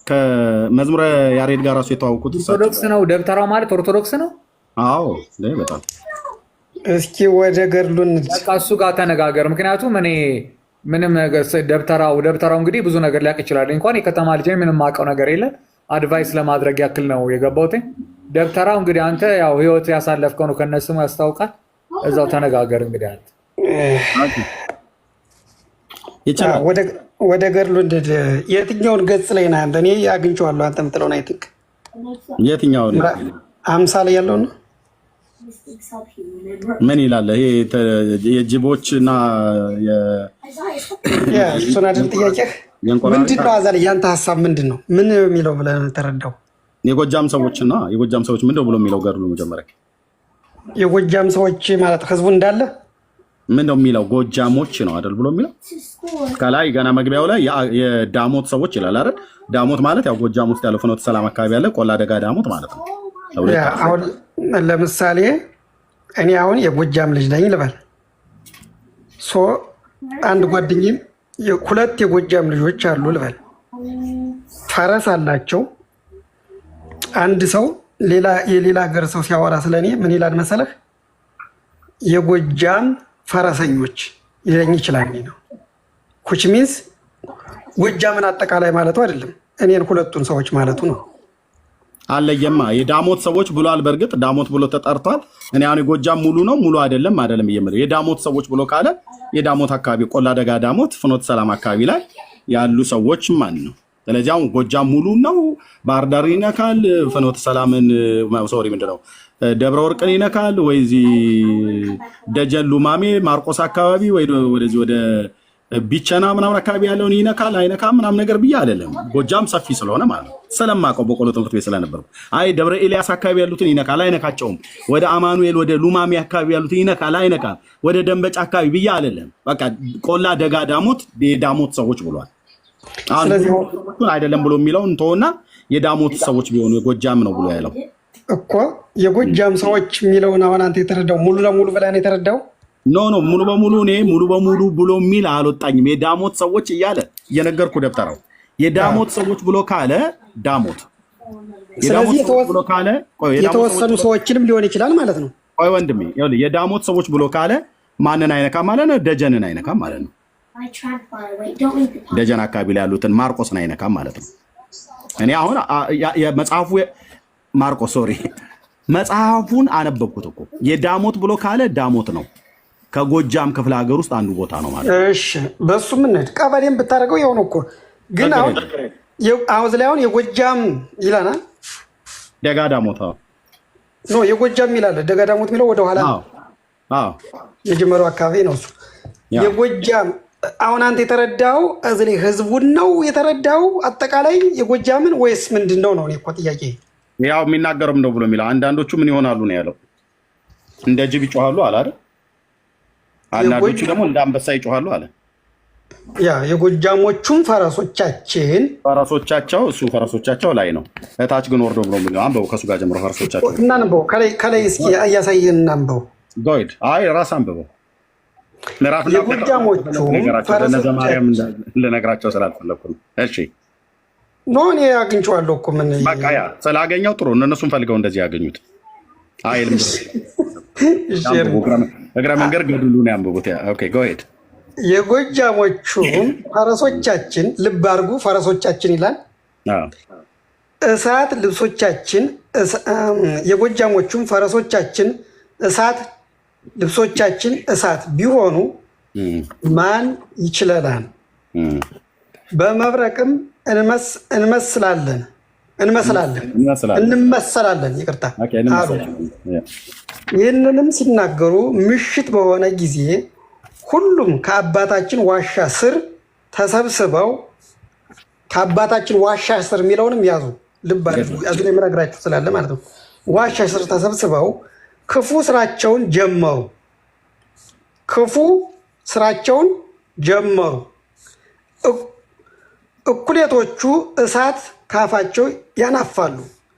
ከመዝሙረ ያሬድ ጋር ራሱ የተዋወቁት ኦርቶዶክስ ነው። ደብተራው ማለት ኦርቶዶክስ ነው። አዎ በጣም እስኪ ወደ ገድሉ በቃ እሱ ጋር ተነጋገር። ምክንያቱም እኔ ምንም ነገር ደብተራው እንግዲህ ብዙ ነገር ሊያውቅ ይችላል። እንኳን የከተማ ልጅ ምንም የማውቀው ነገር የለም። አድቫይስ ለማድረግ ያክል ነው የገባሁት። ደብተራው እንግዲህ አንተ ያው ህይወት ያሳለፍከው ነው ከነስሙ ያስታውቃል። እዛው ተነጋገር እንግዲህ አንተ ወደ ገድሉ እንሂድ። የትኛውን ገጽ ላይ ነህ አንተ? እኔ አግኝቼዋለሁ። አንተ የምትለውን አይ ቲንክ የትኛውን 50 ላይ ያለው ነው። ምን ይላል ይሄ? የጅቦች እና እሱን አይደል ጥያቄህ? ምንድን ነው አዛ ላይ ያንተ ሀሳብ ምንድን ነው? ምን የሚለው ብለህ ተረዳው? የጎጃም ሰዎች ምንድነው ብሎ የሚለው ገድሉ መጀመሪያ የጎጃም ሰዎች ማለት ህዝቡ እንዳለ ምንድነው የሚለው? ጎጃሞች ነው አይደል ብሎ የሚለው ከላይ ገና መግቢያው ላይ የዳሞት ሰዎች ይላል አይደል? ዳሞት ማለት ያው ጎጃም ውስጥ ያለው ፍኖተ ሰላም አካባቢ ያለ ቆላ ደጋ ዳሞት ማለት ነው። አሁን ለምሳሌ እኔ አሁን የጎጃም ልጅ ነኝ ልበል። አንድ ጓደኛዬ ሁለት የጎጃም ልጆች አሉ ልበል። ፈረስ አላቸው። አንድ ሰው የሌላ ሀገር ሰው ሲያወራ ስለኔ ምን ይላል መሰለህ? የጎጃም ፈረሰኞች ይለኝ ይችላል ነው which means ጎጃምን አጠቃላይ ማለቱ አይደለም፣ እኔን ሁለቱን ሰዎች ማለቱ ነው። አለየማ የዳሞት ሰዎች ብሏል። በእርግጥ ዳሞት ብሎ ተጠርቷል። እኔ አሁን የጎጃም ሙሉ ነው ሙሉ አይደለም እየምለው የዳሞት ሰዎች ብሎ ካለ የዳሞት አካባቢ ቆላ ደጋ ዳሞት ፍኖተ ሰላም አካባቢ ላይ ያሉ ሰዎች ማን ነው? ስለዚህ አሁን ጎጃም ሙሉ ነው። ባህር ዳር ይነካል፣ ፍኖተ ሰላምን ምንድነው ደብረ ወርቅን ይነካል፣ ወይ ደጀን ሉማሜ ማርቆስ አካባቢ ወይ ወደዚህ ወደ ቢቸና ምናምን አካባቢ ያለውን ይነካል አይነካም ምናምን ነገር ብዬ አይደለም። ጎጃም ሰፊ ስለሆነ ማለት ነው ስለማውቀው በቆሎ ትምህርት ቤት ስለነበርኩ ደብረ ኤልያስ አካባቢ ያሉትን ይነካል አይነካቸውም፣ ወደ አማኑኤል ወደ ሉማሜ አካባቢ ያሉትን ይነካል አይነካም፣ ወደ ደንበጫ አካባቢ ብዬ አይደለም። በቃ ቆላ ደጋ ዳሞት የዳሞት ሰዎች ብሏል። አይደለም ብሎ የሚለው እንተውና የዳሞት ሰዎች ቢሆኑ የጎጃም ነው ብሎ ያለው እኮ የጎጃም ሰዎች የሚለውን አሁን አንተ የተረዳው ሙሉ ለሙሉ ብለህ ነው የተረዳው? ኖ ሙሉ በሙሉ እኔ ሙሉ በሙሉ ብሎ የሚል አልወጣኝም። የዳሞት ሰዎች እያለ እየነገርኩ ደብተራው የዳሞት ሰዎች ብሎ ካለ ዳሞት የተወሰኑ ሰዎችንም ሊሆን ይችላል ማለት ነው። ቆይ ወንድሜ የዳሞት ሰዎች ብሎ ካለ ማንን አይነካም ማለት ነው? ደጀንን አይነካም ማለት ነው። ደጀን አካባቢ ላይ ያሉትን ማርቆስን አይነካም ማለት ነው። እኔ አሁን የመጽሐፉ መጽሐፉን አነበብኩት እኮ የዳሞት ብሎ ካለ ዳሞት ነው። ከጎጃም ክፍለ ሀገር ውስጥ አንዱ ቦታ ነው ማለት ነው። እሺ በሱ ምን ቀበሌም ብታደርገው ይሆን እኮ ግን አሁን አሁን ላይ አሁን የጎጃም ይላል ደጋዳሞት ኖ የጎጃም ይላል። ደጋዳሞት የሚለው ወደ ኋላ የጀመረው አካባቢ ነው እሱ። የጎጃም አሁን አንተ የተረዳው እዚህ ላይ ህዝቡን ነው የተረዳው አጠቃላይ የጎጃምን ወይስ ምንድነው ነው? እኔ እኮ ጥያቄ ያው የሚናገረው ነው ብሎ የሚለው አንዳንዶቹ ምን ይሆናሉ ነው ያለው። እንደ ጅብ ይጮሃሉ አለ አይደል? አንዳንዶቹ ደግሞ እንደ አንበሳ ይጮሃሉ አለ። ያ የጎጃሞቹም ፈረሶቻቸው እሱ ፈረሶቻቸው ላይ ነው። እታች ግን ወርዶ ብሎ የሚለው አንበው ከሱ ጋር ጀምሮ ፈረሶቻቸው እና አንበው ከላይ እስኪ እያሳየን አንበው ጎይድ አይ ራስ አንበው የጎጃሞቹ ማርያም ልነግራቸው ስላልፈለኩ ነው። እሺ ኖ እኔ አግኝቼዋለሁ እኮ ምን በቃ ያ ስላገኘው ጥሩ እነሱም ፈልገው እንደዚህ ያገኙት አይልም። እግረ መንገድ ገድሉን ያንብቡት። ኦኬ ጎ ሄድ። የጎጃሞቹም ፈረሶቻችን ልብ አድርጉ፣ ፈረሶቻችን ይላል እሳት ልብሶቻችን። የጎጃሞቹም ፈረሶቻችን እሳት ልብሶቻችን እሳት ቢሆኑ ማን ይችለናል? በመብረቅም እንመስላለን። ይቅርታ አሉ። ይህንንም ሲናገሩ ምሽት በሆነ ጊዜ ሁሉም ከአባታችን ዋሻ ስር ተሰብስበው ከአባታችን ዋሻ ስር የሚለውንም ያዙ፣ ልብ አድርጉ። ያዙ ላይ የምነግራችሁ ስላለ ማለት ነው። ዋሻ ስር ተሰብስበው ክፉ ስራቸውን ጀመሩ። እኩሌቶቹ እሳት ካፋቸው ያናፋሉ፣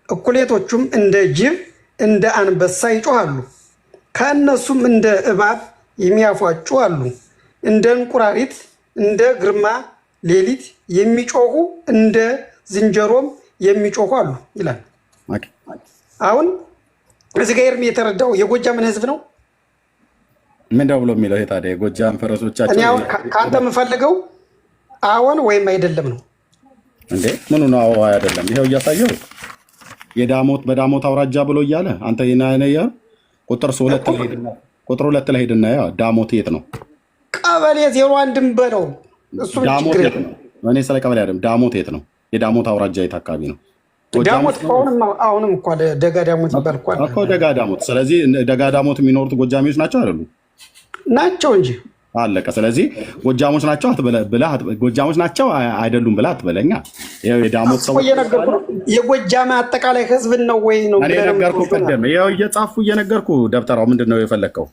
እኩሌቶቹም እንደ ጅብ እንደ አንበሳ ይጮሃሉ። ከእነሱም እንደ እባብ የሚያፏጩ አሉ፣ እንደ እንቁራሪት እንደ ግርማ ሌሊት የሚጮሁ እንደ ዝንጀሮም የሚጮሁ አሉ ይላል። አሁን እዚህ ጋር የተረዳው የጎጃምን ህዝብ ነው። ምንድነው ብሎ የሚለው? ታዲያ የጎጃም ፈረሶቻችን ከአንተ የምፈልገው አዎን ወይም አይደለም ነው እንዴ? ምኑ ነው አዎ አይደለም? ይሄው እያሳየው በዳሞት አውራጃ ብሎ እያለ አንተ ይናነያ ቁጥር 2 ላይ ሄድና ያ ዳሞት የት ነው? ቀበሌ 01 ድንበር ነው እሱ። ዳሞት የት ነው? እኔ ስለ ቀበሌ አይደለም። ዳሞት የት ነው? የዳሞት አውራጃ የት አካባቢ ነው? ዳሞት አሁንም እኮ ደጋዳሞት ይባል እኮ ደጋዳሞት። ስለዚህ ደጋዳሞት የሚኖሩት ጎጃሚዎች ናቸው አይደሉ? ናቸው እንጂ አለቀ። ስለዚህ ጎጃሞች ናቸው ጎጃሞች ናቸው አይደሉም ብላ አትበለኛ። የዳሞት ሰው የጎጃም አጠቃላይ ህዝብን ነው ወይ ነው እኔ ነገርኩህ ቅድም። ይኸው እየጻፉ እየነገርኩህ ደብተራው ምንድን ነው የፈለግከው?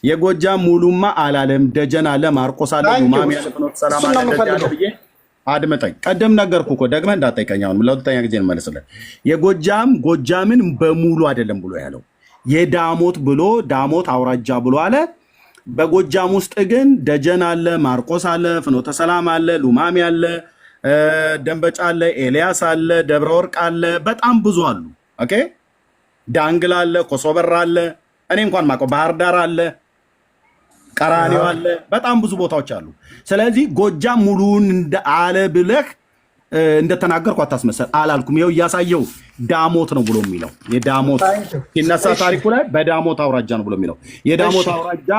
የጎጃም ሙሉማ አላለም። ደጀን አለ፣ ማርቆስ አለ፣ ሉማሜ አለ፣ ፍኖተ ሰላም አለ ብዬ አድምጠኝ። ቀደም ነገርኩህ እኮ ደግመህ እንዳትጠይቀኝ። አሁን ለሁለተኛ ጊዜ እንመልስልህ። ጎጃምን በሙሉ አይደለም ብሎ ያለው የዳሞት ብሎ ዳሞት አውራጃ ብሎ አለ። በጎጃም ውስጥ ግን ደጀን አለ፣ ማርቆስ አለ፣ ፍኖተ ሰላም አለ፣ ሉማሜ አለ፣ ደንበጫ አለ፣ ኤልያስ አለ፣ ደብረ ወርቅ አለ። በጣም ብዙ አሉ። ኦኬ ዳንግል አለ፣ ኮሶበር አለ፣ እኔ እንኳን ማውቀው ባህር ዳር አለ፣ ቀራኒዮ አለ። በጣም ብዙ ቦታዎች አሉ። ስለዚህ ጎጃም ሙሉን አለ ብለህ እንደተናገርኩ አታስመሰል። አላልኩም። ይኸው እያሳየው ዳሞት ነው ብሎ የሚለው የዳሞት ሲነሳ ታሪኩ ላይ በዳሞት አውራጃ ነው ብሎ የሚለው የዳሞት አውራጃ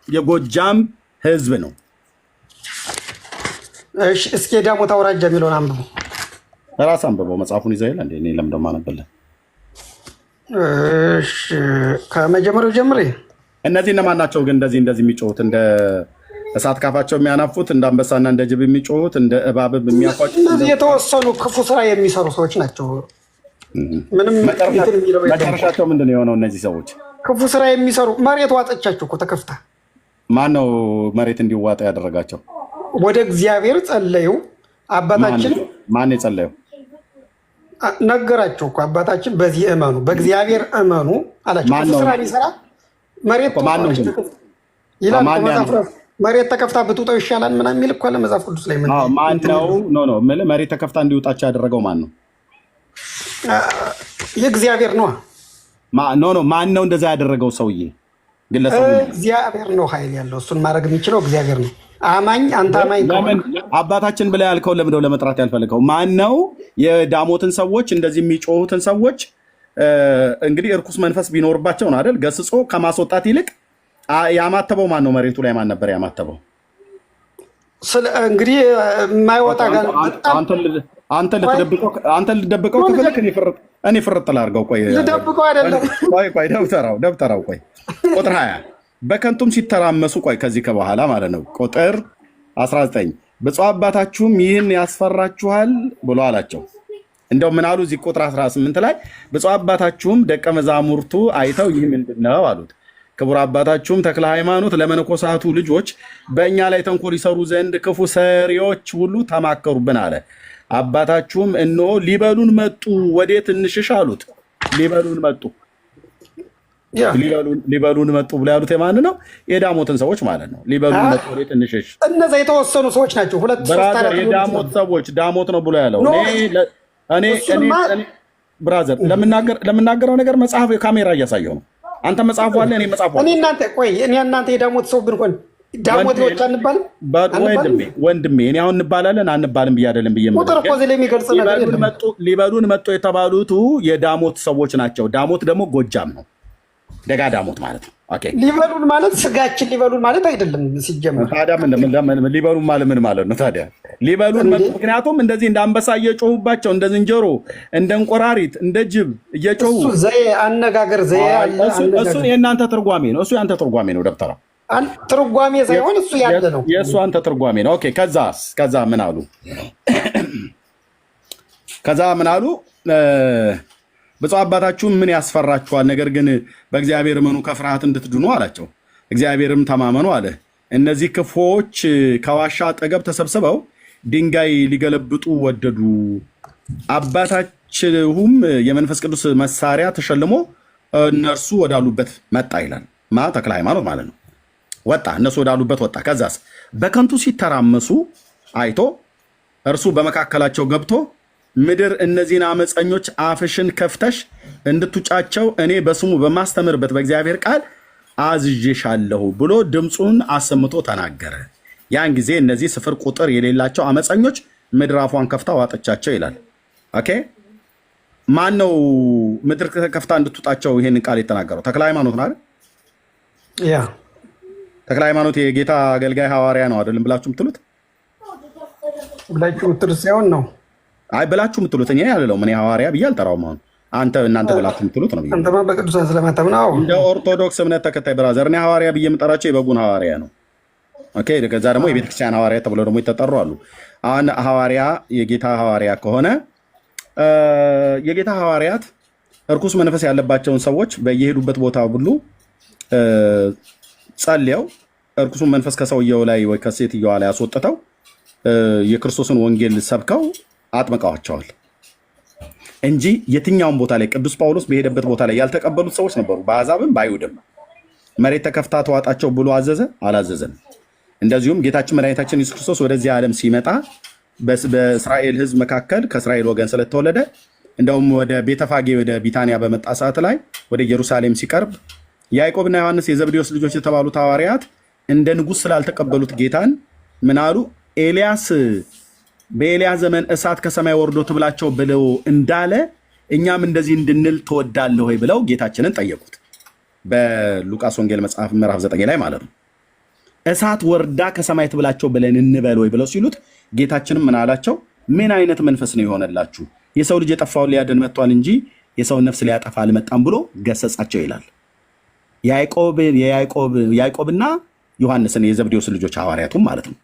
የጎጃም ህዝብ ነው። እሺ እስኪ የዳሞት አውራጃ የሚለውን አንብቡ። ራስ አንብበው። መጽሐፉን ይዘህ የለ እንዴ? እኔ ለምን እንደማነበልህ። እሺ ከመጀመሪያው ጀምሬ እነዚህ እነማን ናቸው ግን እንደዚህ የሚጮሁት? እንደ እሳት ካፋቸው የሚያናፉት፣ እንደ አንበሳና እንደ ጅብ የሚጮሁት፣ እንደ እባብብ የሚያፏጩ እነዚህ የተወሰኑ ክፉ ስራ የሚሰሩ ሰዎች ናቸው። ምንም መጨረሻቸው ምንድን ነው የሆነው? እነዚህ ሰዎች ክፉ ስራ የሚሰሩ መሬት ዋጠቻቸው እኮ ተከፍታ። ማን ነው መሬት እንዲዋጣ ያደረጋቸው? ወደ እግዚአብሔር ጸለዩ። አባታችን ማን የጸለየው? ነገራቸው እኮ አባታችን በዚህ እመኑ፣ በእግዚአብሔር እመኑ አላቸው። ክፉ ስራ ሊሰራ መሬት ይላል መጽሐፍ። መሬት ተከፍታ ብትውጠው ይሻላል ምናምን የሚል እኮ አለ መጽሐፍ ቅዱስ ላይ። ማን ነው መሬት ተከፍታ እንዲውጣቸው ያደረገው? ማን ነው? የእግዚአብሔር ነው። ማን ነው እንደዛ ያደረገው? ሰውዬ ግለሰብ። እግዚአብሔር ነው ኃይል ያለው። እሱን ማድረግ የሚችለው እግዚአብሔር ነው። አማኝ አንተ አማኝ ለምን አባታችን ብለህ ያልከው ለምንድነው ለመጥራት ያልፈለገው? ማን ነው የዳሞትን ሰዎች እንደዚህ የሚጮሁትን ሰዎች እንግዲህ እርኩስ መንፈስ ቢኖርባቸው ነው አይደል ገስጾ ከማስወጣት ይልቅ ያማተበው ማን ነው? መሬቱ ላይ ማን ነበር ያማተበው? እንግዲህ የማይወጣ አንተ ልደብቀው ከፈለክ እኔ ፍርጥ ላድርገው። ቆይ ልደብቀው አይደለም። ቆይ ደብተራው ቆይ ቁጥር 20 በከንቱም ሲተራመሱ ቆይ ከዚህ ከበኋላ ማለት ነው። ቁጥር 19 ብፁዕ አባታችሁም ይህን ያስፈራችኋል ብሎ አላቸው። እንደው ምን አሉ እዚህ ቁጥር 18 ላይ ብፁዕ አባታችሁም ደቀ መዛሙርቱ አይተው ይህ ምንድን ነው አሉት። ክቡር አባታችሁም ተክለ ሃይማኖት ለመነኮሳቱ ልጆች በእኛ ላይ ተንኮል ይሰሩ ዘንድ ክፉ ሰሪዎች ሁሉ ተማከሩብን አለ። አባታችሁም እነሆ ሊበሉን መጡ፣ ወዴት እንሽሽ አሉት። ሊበሉን መጡ ብሎ ያሉት የማን ነው? የዳሞትን ሰዎች ማለት ነው። ሊበሉን መጡ፣ ወዴት እንሽሽ። እነዛ የተወሰኑ ሰዎች ናቸው። የዳሞት ሰዎች ዳሞት ነው ብሎ ያለው እኔ ብራዘር ለምናገረው ነገር መጽሐፍ ካሜራ እያሳየው ነው። አንተ መጽሐፉ አለ፣ እኔ መጽሐፉ አለ። እኔ እናንተ የዳሞት ሰው ብንሆን ዳሞቶች አንባልም? ወንድሜ እኔ አሁን እንባላለን አንባልም ብዬ አይደለም ብዬ ቁጥር እኮ እዚህ ላይ የሚገልጽ ነገር የለም። ሊበሉን መጡ የተባሉቱ የዳሞት ሰዎች ናቸው። ዳሞት ደግሞ ጎጃም ነው፣ ደጋ ዳሞት ማለት ነው። ኦኬ ሊበሉን ማለት ስጋችን ሊበሉን ማለት አይደለም ሲጀመር። ታዲያ ሊበሉን ማለት ምን ማለት ነው ታዲያ? ሊበሉን መጡ ምክንያቱም እንደዚህ እንደ አንበሳ እየጮሁባቸው እንደ ዝንጀሮ፣ እንደ እንቆራሪት፣ እንደ ጅብ እየጮሁ እሱ ዘዬ አነጋገር ዘዬ አለ። እሱን የእናንተ ትርጓሜ ነው። እሱ ያንተ ትርጓሜ ነው። ደብተራ ትርጓሜ ሳይሆን እሱ ያለ ነው። የእሱ አንተ ትርጓሜ ነው። ኦኬ ከዛ ምን አሉ? ብፁዕ አባታችሁም ምን ያስፈራችኋል? ነገር ግን በእግዚአብሔር እመኑ ከፍርሃት እንድትድኑ አላቸው። እግዚአብሔርም ተማመኑ አለ። እነዚህ ክፉዎች ከዋሻ አጠገብ ተሰብስበው ድንጋይ ሊገለብጡ ወደዱ። አባታችሁም የመንፈስ ቅዱስ መሳሪያ ተሸልሞ እነርሱ ወዳሉበት መጣ ይላል። ተክለ ሃይማኖት ማለት ነው። ወጣ፣ እነሱ ወዳሉበት ወጣ። ከዛስ በከንቱ ሲተራመሱ አይቶ እርሱ በመካከላቸው ገብቶ ምድር እነዚህን አመፀኞች አፍሽን ከፍተሽ እንድትውጫቸው እኔ በስሙ በማስተምርበት በእግዚአብሔር ቃል አዝዤሻለሁ ብሎ ድምፁን አሰምቶ ተናገረ። ያን ጊዜ እነዚህ ስፍር ቁጥር የሌላቸው አመፀኞች ምድር አፏን ከፍታ ዋጠቻቸው ይላል። ኦኬ ማን ነው ምድር ከፍታ እንድትውጣቸው ይሄንን ቃል የተናገረው? ተክለ ሃይማኖት ነው አይደል? ያ ተክለ ሃይማኖት የጌታ አገልጋይ ሐዋርያ ነው አይደለም ብላችሁ የምትሉት? ብላችሁ የምትሉት ሳይሆን ነው። አይ ብላችሁ የምትሉት እኔ ያለው ምን ሐዋርያ ብዬ አልጠራውም። አሁን እናንተ ብላችሁ የምትሉት ነው። አንተማ በቅዱሳን ስለማታምን እንደ ኦርቶዶክስ እምነት ተከታይ ብራዘር እኔ ሐዋርያ ብዬ የምጠራቸው የበጉን ሐዋርያ ነው። ኦኬ ከዛ ደግሞ የቤተክርስቲያን ሐዋርያ ተብሎ ደግሞ የተጠሩ አሉ። አሁን ሐዋርያ የጌታ ሐዋርያ ከሆነ የጌታ ሐዋርያት እርኩስ መንፈስ ያለባቸውን ሰዎች በየሄዱበት ቦታ ሁሉ ጸልየው እርኩሱን መንፈስ ከሰውየው ላይ ወይ ከሴትየዋ ላይ አስወጥተው የክርስቶስን ወንጌል ሰብከው አጥምቀዋቸዋል እንጂ የትኛውን ቦታ ላይ ቅዱስ ጳውሎስ በሄደበት ቦታ ላይ ያልተቀበሉት ሰዎች ነበሩ። በአሕዛብም በአይሁድም መሬት ተከፍታ ተዋጣቸው ብሎ አዘዘ? አላዘዘም። እንደዚሁም ጌታችን መድኃኒታችን ኢየሱስ ክርስቶስ ወደዚህ ዓለም ሲመጣ በእስራኤል ሕዝብ መካከል ከእስራኤል ወገን ስለተወለደ እንደውም ወደ ቤተፋጌ ወደ ቢታንያ በመጣ ሰዓት ላይ ወደ ኢየሩሳሌም ሲቀርብ ያዕቆብና ዮሐንስ የዘብዴዎስ ልጆች የተባሉት ሐዋርያት እንደ ንጉሥ ስላልተቀበሉት ጌታን ምን አሉ? ኤልያስ በኤልያስ ዘመን እሳት ከሰማይ ወርዶ ትብላቸው ብለው እንዳለ እኛም እንደዚህ እንድንል ትወዳለህ ወይ ብለው ጌታችንን ጠየቁት። በሉቃስ ወንጌል መጽሐፍ ምዕራፍ 9 ላይ ማለት ነው። እሳት ወርዳ ከሰማይ ትብላቸው ብለን እንበል ወይ ብለው ሲሉት ጌታችንም ምን አላቸው? ምን አይነት መንፈስ ነው የሆነላችሁ? የሰው ልጅ የጠፋውን ሊያድን መጥቷል እንጂ የሰውን ነፍስ ሊያጠፋ አልመጣም ብሎ ገሰጻቸው ይላል። ያዕቆብና ዮሐንስን የዘብዴዎስ ልጆች ሐዋርያቱም ማለት ነው።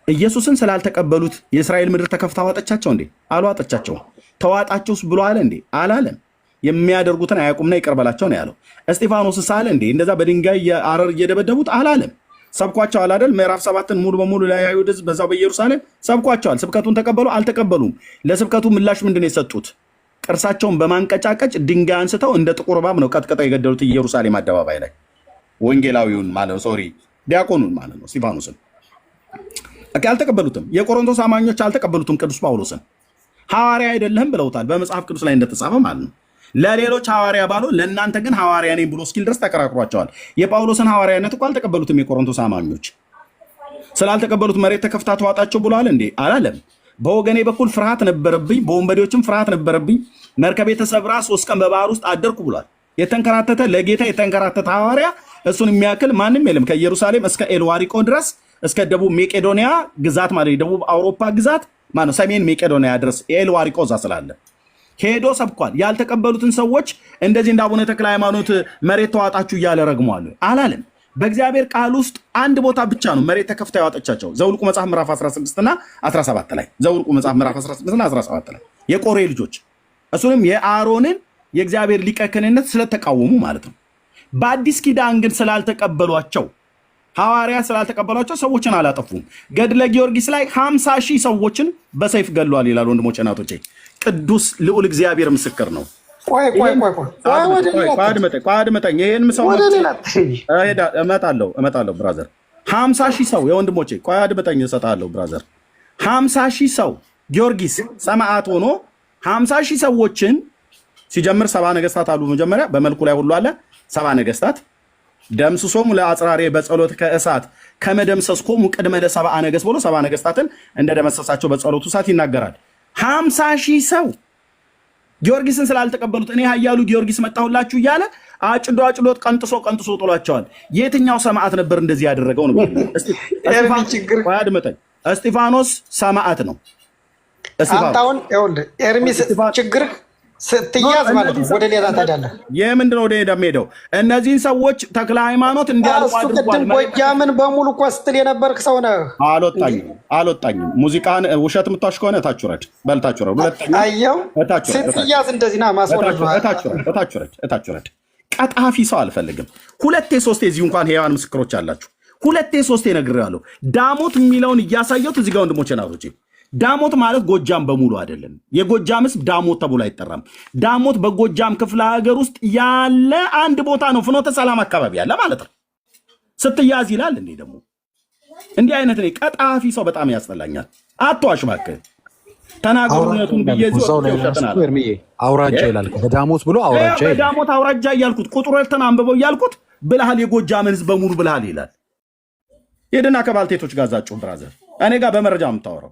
ኢየሱስን ስላልተቀበሉት የእስራኤል ምድር ተከፍታ ዋጠቻቸው እንዴ? አልዋጠቻቸውም። ተዋጣቸውስ ብሎ አለ እንዴ? አላለም። የሚያደርጉትን አያውቁምና ይቅር በላቸው ነው ያለው። እስጢፋኖስስ አለ እንዴ? እንደዛ በድንጋይ አረር እየደበደቡት አላለም። ሰብኳቸዋል አይደል? ምዕራፍ 7ን ሙሉ በሙሉ ለአይሁድ ሕዝብ በዛው በኢየሩሳሌም ሰብኳቸዋል። ስብከቱን ተቀበሉ? አልተቀበሉም። ለስብከቱ ምላሽ ምንድን ነው የሰጡት? ቅርሳቸውን በማንቀጫቀጭ ድንጋይ አንስተው እንደ ጥቁር እባብ ነው ቀጥቅጠው የገደሉት ኢየሩሳሌም አደባባይ ላይ ወንጌላዊውን ማለት ሶሪ ዲያቆኑን ማለት ነው እስጢፋኖስን። አልተቀበሉትም። የቆሮንቶስ አማኞች አልተቀበሉትም። ቅዱስ ጳውሎስን ሐዋርያ አይደለህም ብለውታል፣ በመጽሐፍ ቅዱስ ላይ እንደተጻፈ ማለት ነው። ለሌሎች ሐዋርያ ባሉ ለእናንተ ግን ሐዋርያ ነኝ ብሎ እስኪል ድረስ ተከራክሯቸዋል። የጳውሎስን ሐዋርያነት እኮ አልተቀበሉትም። የቆሮንቶስ አማኞች ስላልተቀበሉት መሬት ተከፍታ ተዋጣቸው ብሏል እንዴ? አላለም። በወገኔ በኩል ፍርሃት ነበረብኝ፣ በወንበዴዎችም ፍርሃት ነበረብኝ፣ መርከቤ ተሰብራ 3 ቀን በባህር ውስጥ አደርኩ ብሏል። የተንከራተተ ለጌታ የተንከራተተ ሐዋርያ እሱን የሚያክል ማንም የለም። ከኢየሩሳሌም እስከ ኤልዋሪቆ ድረስ እስከ ደቡብ መቄዶንያ ግዛት ማለት የደቡብ አውሮፓ ግዛት ማነው ሰሜን መቄዶንያ ድረስ ኤልዋሪቆ እዛ ስላለ ሄዶ ሰብኳል። ያልተቀበሉትን ሰዎች እንደዚህ እንደ አቡነ ተክለ ሃይማኖት መሬት ተዋጣችሁ እያለ ረግሟል አላለም። በእግዚአብሔር ቃል ውስጥ አንድ ቦታ ብቻ ነው መሬት ተከፍታ ያወጣቻቸው። ዘውልቁ መጽሐፍ ምዕራፍ 16 እና 17 ላይ ዘውልቁ መጽሐፍ ምዕራፍ 16 እና 17 ላይ የቆሬ ልጆች እሱንም የአሮንን የእግዚአብሔር ሊቀ ክህነት ስለተቃወሙ ማለት ነው። በአዲስ ኪዳን ግን ስላልተቀበሏቸው ሐዋርያት ስላልተቀበሏቸው ሰዎችን አላጠፉም። ገድለ ጊዮርጊስ ላይ 50 ሺህ ሰዎችን በሰይፍ ገድሏል ይላል። ወንድሞቼ እናቶቼ ቅዱስ ልዑል እግዚአብሔር ምስክር ነው። ቆይ አድምጠኝ። ይሄን ሰው እመጣለሁ ብራዘር። 50 ሺህ ሰው የወንድሞቼ ቆይ አድምጠኝ እሰጥሃለሁ ብራዘር። 50 ሺህ ሰው ጊዮርጊስ ሰማዕት ሆኖ 50 ሺህ ሰዎችን ሲጀምር 70 ነገስታት አሉ። መጀመሪያ በመልኩ ላይ ሁሉ አለ 70 ነገስታት ደምስሶሙ ለአጽራሬ በጸሎት ከእሳት ከመደምሰስኮሙ ቅድመ ለሰብአ ነገስት ብሎ 70 ነገስታትን እንደደመሰሳቸው በጸሎቱ እሳት ይናገራል። 50 ሺህ ሰው ጊዮርጊስን ስላልተቀበሉት እኔ ኃያሉ ጊዮርጊስ መጣሁላችሁ እያለ አጭዶት ቀንጥሶ ጥሏቸዋል። የትኛው ሰማዕት ነበር እንደዚህ ያደረገው ነው? እስጢፋኖስ ሰማዕት ነው። አንታውን ይኸውልህ ኤርሚስ ችግር ስትያዝ ማለት ነው ወደ ሌላ ታዳለህ። የምንድን ነው ወደ ሄዳ ሄደው እነዚህን ሰዎች ተክለ ሃይማኖት እንዲያልቁ አድርጓል። ጎጃምን በሙሉ እኮ ስትል የነበርክ ሰው ነህ። አልወጣኝም። ሙዚቃን ውሸት የምታሽ ከሆነ እታች ውረድ፣ በልታች ውረድ። ሁለተኛ አየው ስትያዝ እንደዚህ ና ማስወረድ እታች ውረድ። ቀጣፊ ሰው አልፈልግም። ሁለቴ ሶስቴ እዚሁ እንኳን ሕያዋን ምስክሮች አላችሁ። ሁለቴ ሶስቴ ነግሬሃለሁ። ዳሞት የሚለውን እያሳየሁት እዚህ ጋር ወንድሞቼ ናቶቼ ዳሞት ማለት ጎጃም በሙሉ አይደለም። የጎጃም ህዝብ ዳሞት ተብሎ አይጠራም። ዳሞት በጎጃም ክፍለ ሀገር ውስጥ ያለ አንድ ቦታ ነው። ፍኖተ ሰላም አካባቢ ያለ ማለት ነው። ስትያዝ ይላል እንዴ ደግሞ እንዲህ አይነት ነው። ቀጣፊ ሰው በጣም ያስጠላኛል። አትዋሽ እባክህ። ተናገሩነቱን በየዚህ አውራጃ ይላል። በዳሞት ብሎ አውራጃ ይላል። በዳሞት አውራጃ እያልኩት ቁጥሩ አንብበው እያልኩት ብልሃል የጎጃም ህዝብ በሙሉ ብልሃል ይላል። ሄድና ከባልቴቶች ጋር ዛጩህ ብራዘር። እኔ ጋር በመረጃ የምታወራው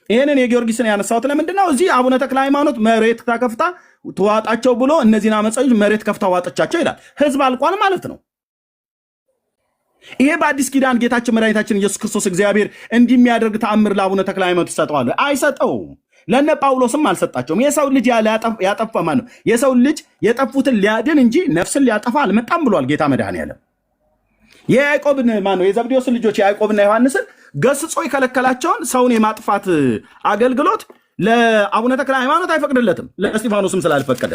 ይህንን የጊዮርጊስን ያነሳሁት ለምንድን ነው? እዚህ አቡነ ተክለ ሃይማኖት መሬት ተከፍታ ተዋጣቸው ብሎ እነዚህን አመፀኞች መሬት ከፍታ ዋጠቻቸው ይላል። ህዝብ አልቋል ማለት ነው። ይሄ በአዲስ ኪዳን ጌታችን መድኃኒታችን ኢየሱስ ክርስቶስ እግዚአብሔር እንዲህ የሚያደርግ ተአምር ለአቡነ ተክለ ሃይማኖት ይሰጠዋል? አይሰጠውም። ለነ ጳውሎስም አልሰጣቸውም። የሰው ልጅ ያጠፋ ማን ነው? የሰው ልጅ የጠፉትን ሊያድን እንጂ ነፍስን ሊያጠፋ አልመጣም ብሏል ጌታ መድኃኔዓለም። የያዕቆብን ማን ነው? የዘብዴዎስን ልጆች ያዕቆብና ዮሐንስን ገስጾ የከለከላቸውን ሰውን የማጥፋት አገልግሎት ለአቡነ ተክለ ሃይማኖት አይፈቅድለትም። ለእስጢፋኖስም ስላልፈቀደ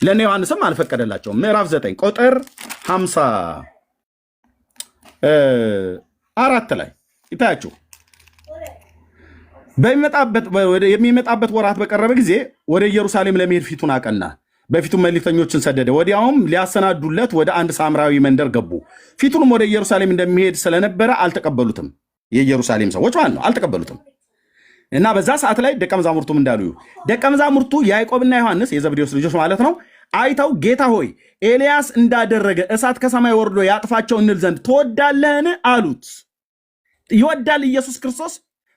ለእነ ዮሐንስም አልፈቀደላቸውም። ምዕራፍ 9 ቁጥር 54 ላይ ይታያችሁ። የሚመጣበት ወራት በቀረበ ጊዜ ወደ ኢየሩሳሌም ለመሄድ ፊቱን አቀና። በፊቱም መልእክተኞችን ሰደደ። ወዲያውም ሊያሰናዱለት ወደ አንድ ሳምራዊ መንደር ገቡ። ፊቱንም ወደ ኢየሩሳሌም እንደሚሄድ ስለነበረ አልተቀበሉትም። የኢየሩሳሌም ሰዎች ማለት ነው፣ አልተቀበሉትም። እና በዛ ሰዓት ላይ ደቀ መዛሙርቱም እንዳሉ ደቀ መዛሙርቱ ያዕቆብና ዮሐንስ የዘብዴዎስ ልጆች ማለት ነው አይተው ጌታ ሆይ ኤልያስ እንዳደረገ እሳት ከሰማይ ወርዶ ያጥፋቸው እንል ዘንድ ትወዳለህን አሉት። ይወዳል ኢየሱስ ክርስቶስ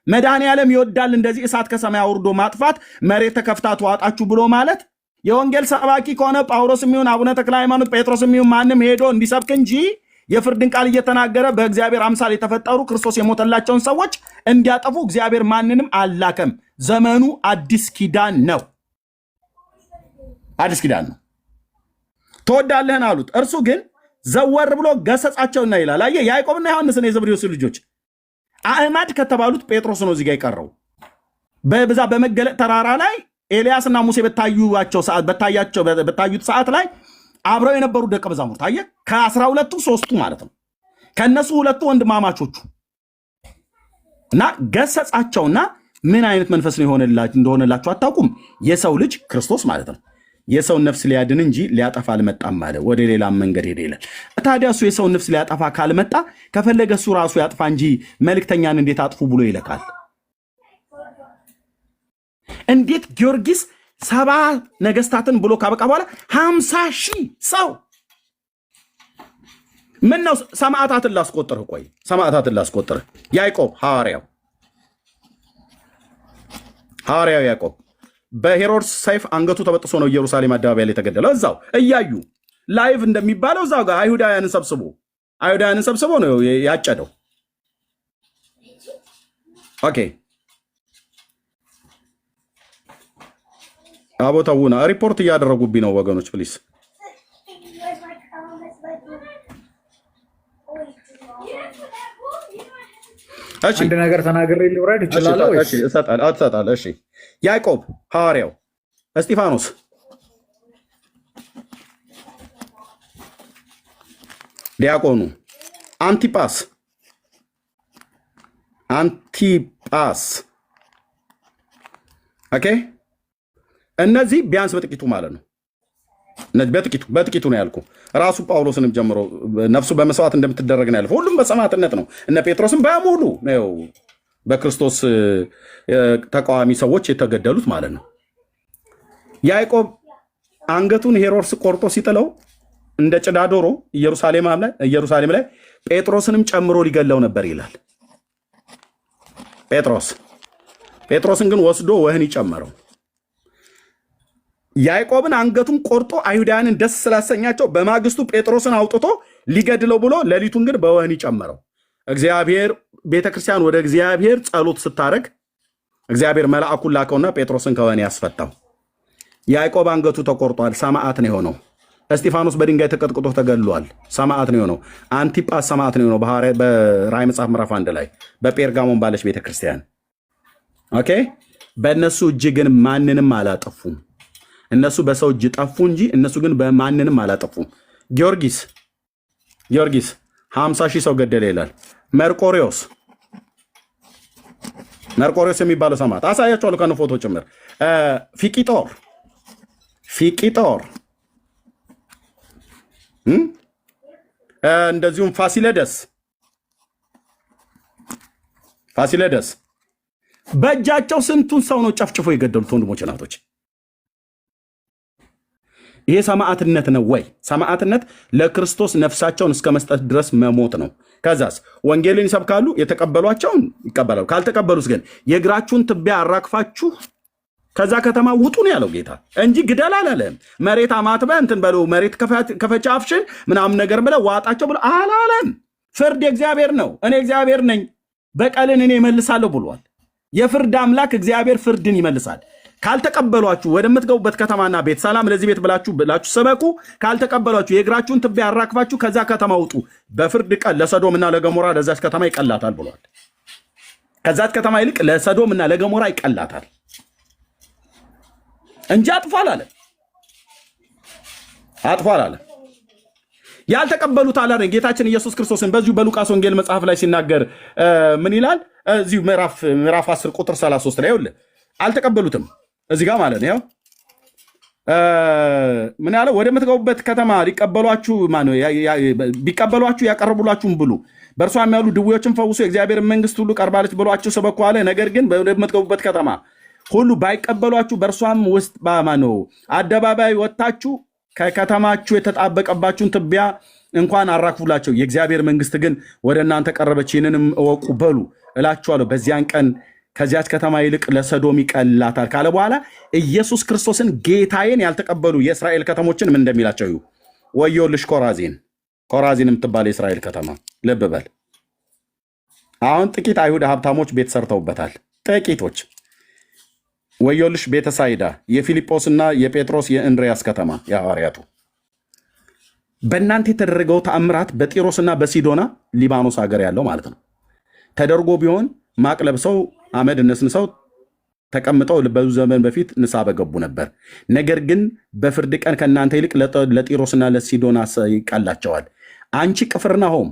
መድኃኔዓለም ይወዳል እንደዚህ እሳት ከሰማይ አውርዶ ማጥፋት፣ መሬት ተከፍታ ተዋጣችሁ ብሎ ማለት። የወንጌል ሰባኪ ከሆነ ጳውሎስም ይሁን አቡነ ተክለ ሃይማኖት ጴጥሮስም ይሁን ማንም ሄዶ እንዲሰብክ እንጂ የፍርድን ቃል እየተናገረ በእግዚአብሔር አምሳል የተፈጠሩ ክርስቶስ የሞተላቸውን ሰዎች እንዲያጠፉ እግዚአብሔር ማንንም አላከም። ዘመኑ አዲስ ኪዳን ነው። አዲስ ኪዳን ነው። ትወዳለህን አሉት። እርሱ ግን ዘወር ብሎ ገሰጻቸውና ይላል። አየህ ያዕቆብና ዮሐንስን የዘብዴዎስ ልጆች አዕማድ ከተባሉት ጴጥሮስ ነው እዚህ ጋር የቀረው። በብዛ በመገለጥ ተራራ ላይ ኤልያስና ሙሴ በታዩት ሰዓት ላይ አብረው የነበሩ ደቀ መዛሙርት አየህ፣ ከ12ቱ 3ቱ ማለት ነው። ከነሱ 2ቱ ወንድማማቾቹ እና ገሰጻቸውና ምን አይነት መንፈስ ነው እንደሆነላችሁ አታውቁም። የሰው ልጅ ክርስቶስ ማለት ነው የሰውን ነፍስ ሊያድን እንጂ ሊያጠፋ አልመጣም አለ። ወደ ሌላም መንገድ ሄደ ይላል። ታዲያ እሱ የሰውን ነፍስ ሊያጠፋ ካልመጣ ከፈለገ እሱ ራሱ ያጥፋ እንጂ መልእክተኛን እንዴት አጥፉ ብሎ ይልካል? እንዴት ጊዮርጊስ 70 ነገስታትን ብሎ ካበቃ በኋላ 50 ሺህ ሰው ምን ነው? ሰማዕታትን ላስቆጥርህ። ቆይ ሰማዕታትን ላስቆጥርህ። ያዕቆብ ሐዋርያው ያዕቆብ በሄሮድስ ሰይፍ አንገቱ ተበጥሶ ነው ኢየሩሳሌም አደባባይ ላይ የተገደለው። እዛው እያዩ ላይቭ እንደሚባለው እዛው ጋር አይሁዳውያንን ሰብስቦ ነው ያጨደው። ኦኬ አቦታውና ሪፖርት እያደረጉብኝ ነው ወገኖች ፕሊስ። አንድ ነገር ተናግሬ ልውረድ እችላለሁ ወይስ? እሰጣለሁ። እሺ ያዕቆብ ሐዋርያው፣ እስጢፋኖስ፣ ዲያቆኑ፣ አንቲጳስ ኦኬ። እነዚህ ቢያንስ በጥቂቱ ማለት ነው። በጥቂቱ ነው ያልኩ። ራሱ ጳውሎስንም ጀምሮ ነፍሱ በመስዋዕት እንደምትደረግ ነው ያልኩ። ሁሉም በሰማዕትነት ነው። እነ ጴጥሮስም በሙሉ ነው በክርስቶስ ተቃዋሚ ሰዎች የተገደሉት ማለት ነው። ያዕቆብ አንገቱን ሄሮድስ ቆርጦ ሲጥለው እንደ ጭዳ ዶሮ ኢየሩሳሌም ላይ ጴጥሮስንም ጨምሮ ሊገለው ነበር ይላል። ጴጥሮስን ግን ወስዶ ወህኒ ጨመረው። ያዕቆብን አንገቱን ቆርጦ አይሁዳውያንን ደስ ስላሰኛቸው በማግስቱ ጴጥሮስን አውጥቶ ሊገድለው ብሎ ሌሊቱን ግን በወህኒ ጨመረው። እግዚአብሔር ቤተክርስቲያን ወደ እግዚአብሔር ጸሎት ስታደርግ እግዚአብሔር መልአኩን ላከውና ጴጥሮስን ከወህኒ ያስፈታው። ያዕቆብ አንገቱ ተቆርጧል፣ ሰማዕት ነው የሆነው። እስጢፋኖስ በድንጋይ ተቀጥቅጦ ተገድሏል፣ ሰማዕት ነው የሆነው። አንቲጳስ ሰማዕት ነው የሆነው በራእይ መጽሐፍ ምዕራፍ 1 ላይ በጴርጋሞን ባለች ቤተክርስቲያን። ኦኬ። በእነሱ እጅ ግን ማንንም አላጠፉም። እነሱ በሰው እጅ ጠፉ እንጂ እነሱ ግን በማንንም አላጠፉም። ጊዮርጊስ 50,000 ሰው ገደለ ይላል። መርቆሪዎስ የሚባለው ሰማዕት አሳያቸዋለሁ ከነ ፎቶ ጭምር። ፊቂጦር እንደዚሁም ፋሲለደስ በእጃቸው ስንቱን ሰው ነው ጨፍጭፎ የገደሉት ወንድሞች እናቶች። ይሄ ሰማዕትነት ነው ወይ? ሰማዕትነት ለክርስቶስ ነፍሳቸውን እስከ መስጠት ድረስ መሞት ነው። ከዛስ ወንጌልን ይሰብካሉ፣ የተቀበሏቸውን ይቀበላሉ። ካልተቀበሉስ ግን የእግራችሁን ትቢያ አራግፋችሁ ከዛ ከተማ ውጡ ነው ያለው ጌታ እንጂ ግደል አላለም። መሬት አማትበህ እንትን በለው መሬት ከፈቻ አፍሽን ምናምን ነገር ብለህ ዋጣቸው ብሎ አላለም። ፍርድ የእግዚአብሔር ነው። እኔ እግዚአብሔር ነኝ፣ በቀልን እኔ እመልሳለሁ ብሏል። የፍርድ አምላክ እግዚአብሔር ፍርድን ይመልሳል። ካልተቀበሏችሁ ወደምትገቡበት ከተማና ቤት ሰላም ለዚህ ቤት ብላችሁ ሰበኩ። ካልተቀበሏችሁ የእግራችሁን ትቢያ አራግፋችሁ ከዛ ከተማ ውጡ። በፍርድ ቀን ለሰዶምና ለገሞራ ለዛች ከተማ ይቀላታል ብሏል። ከዛች ከተማ ይልቅ ለሰዶምና ለገሞራ ይቀላታል እንጂ አጥፏል አለ። ያልተቀበሉት አላረ ጌታችን ኢየሱስ ክርስቶስን በዚሁ በሉቃስ ወንጌል መጽሐፍ ላይ ሲናገር ምን ይላል? እዚሁ ምዕራፍ 10 ቁጥር 33 ላይ ይኸውልህ አልተቀበሉትም። እዚህ ጋር ማለት ነው ምን ያለው? ወደምትገቡበት ከተማ ሊቀበሏችሁ ቢቀበሏችሁ ያቀርቡላችሁም ብሉ፣ በእርሷም ያሉ ድውዮችን ፈውሱ፣ የእግዚአብሔር መንግስት ሁሉ ቀርባለች ብሏችሁ ሰበኩ አለ። ነገር ግን ወደምትገቡበት ከተማ ሁሉ ባይቀበሏችሁ በእርሷም ውስጥ አደባባይ ወጥታችሁ ከከተማችሁ የተጣበቀባችሁን ትቢያ እንኳን አራግፉላቸው፣ የእግዚአብሔር መንግስት ግን ወደ እናንተ ቀረበች፣ ይህንንም እወቁ በሉ እላችኋለሁ። በዚያን ቀን ከዚያች ከተማ ይልቅ ለሰዶም ይቀላታል ካለ በኋላ ኢየሱስ ክርስቶስን ጌታዬን ያልተቀበሉ የእስራኤል ከተሞችን ምን እንደሚላቸው ወዮልሽ ኮራዚን የምትባል የእስራኤል ከተማ። ልብ በል አሁን ጥቂት አይሁድ ሀብታሞች ቤት ሰርተውበታል። ጥቂቶች ወዮልሽ ቤተሳይዳ፣ የፊልጶስና የጴጥሮስ የእንድሪያስ ከተማ የሐዋርያቱ። በእናንተ የተደረገው ተአምራት በጢሮስና በሲዶና ሊባኖስ ሀገር ያለው ማለት ነው ተደርጎ ቢሆን ማቅ ለብሰው አመድ ነስንሰው ተቀምጠው በብዙ ዘመን በፊት ንስሐ በገቡ ነበር። ነገር ግን በፍርድ ቀን ከእናንተ ይልቅ ለጢሮስና ለሲዶና ይቀላቸዋል። አንቺ ቅፍርናሆም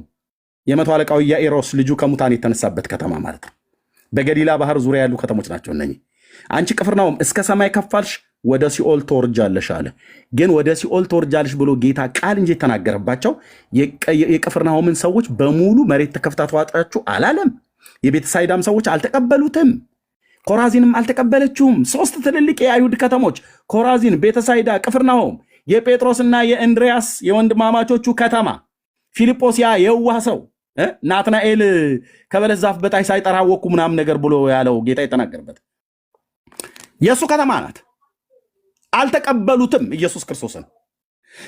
የመቶ አለቃው ኢያኢሮስ ልጁ ከሙታን የተነሳበት ከተማ ማለት ነው። በገሊላ ባህር ዙሪያ ያሉ ከተሞች ናቸው እነኚህ። አንቺ ቅፍርናሆም እስከ ሰማይ ከፋልሽ፣ ወደ ሲኦል ትወርጃለሽ አለ። ግን ወደ ሲኦል ትወርጃለሽ ብሎ ጌታ ቃል እንጂ የተናገረባቸው የቅፍርናሆምን ሰዎች በሙሉ መሬት ተከፍታ ተዋጣችሁ አላለም። የቤተሳይዳም ሰዎች አልተቀበሉትም። ኮራዚንም አልተቀበለችውም። 3 ትልልቅ የአይሁድ ከተሞች ኮራዚን፣ ቤተሳይዳ፣ ቅፍርናሆም፣ የጴጥሮስና የእንድሪያስ የወንድማማቾቹ ከተማ፣ ፊልጶስ ያ የዋህ ሰው ናትናኤል ከበለስ ዛፍ በታች ሳይጠራ አወኩ ምናምን ነገር ብሎ ያለው ጌታ የተናገረበት የእሱ ከተማ ናት። አልተቀበሉትም ኢየሱስ ክርስቶስን።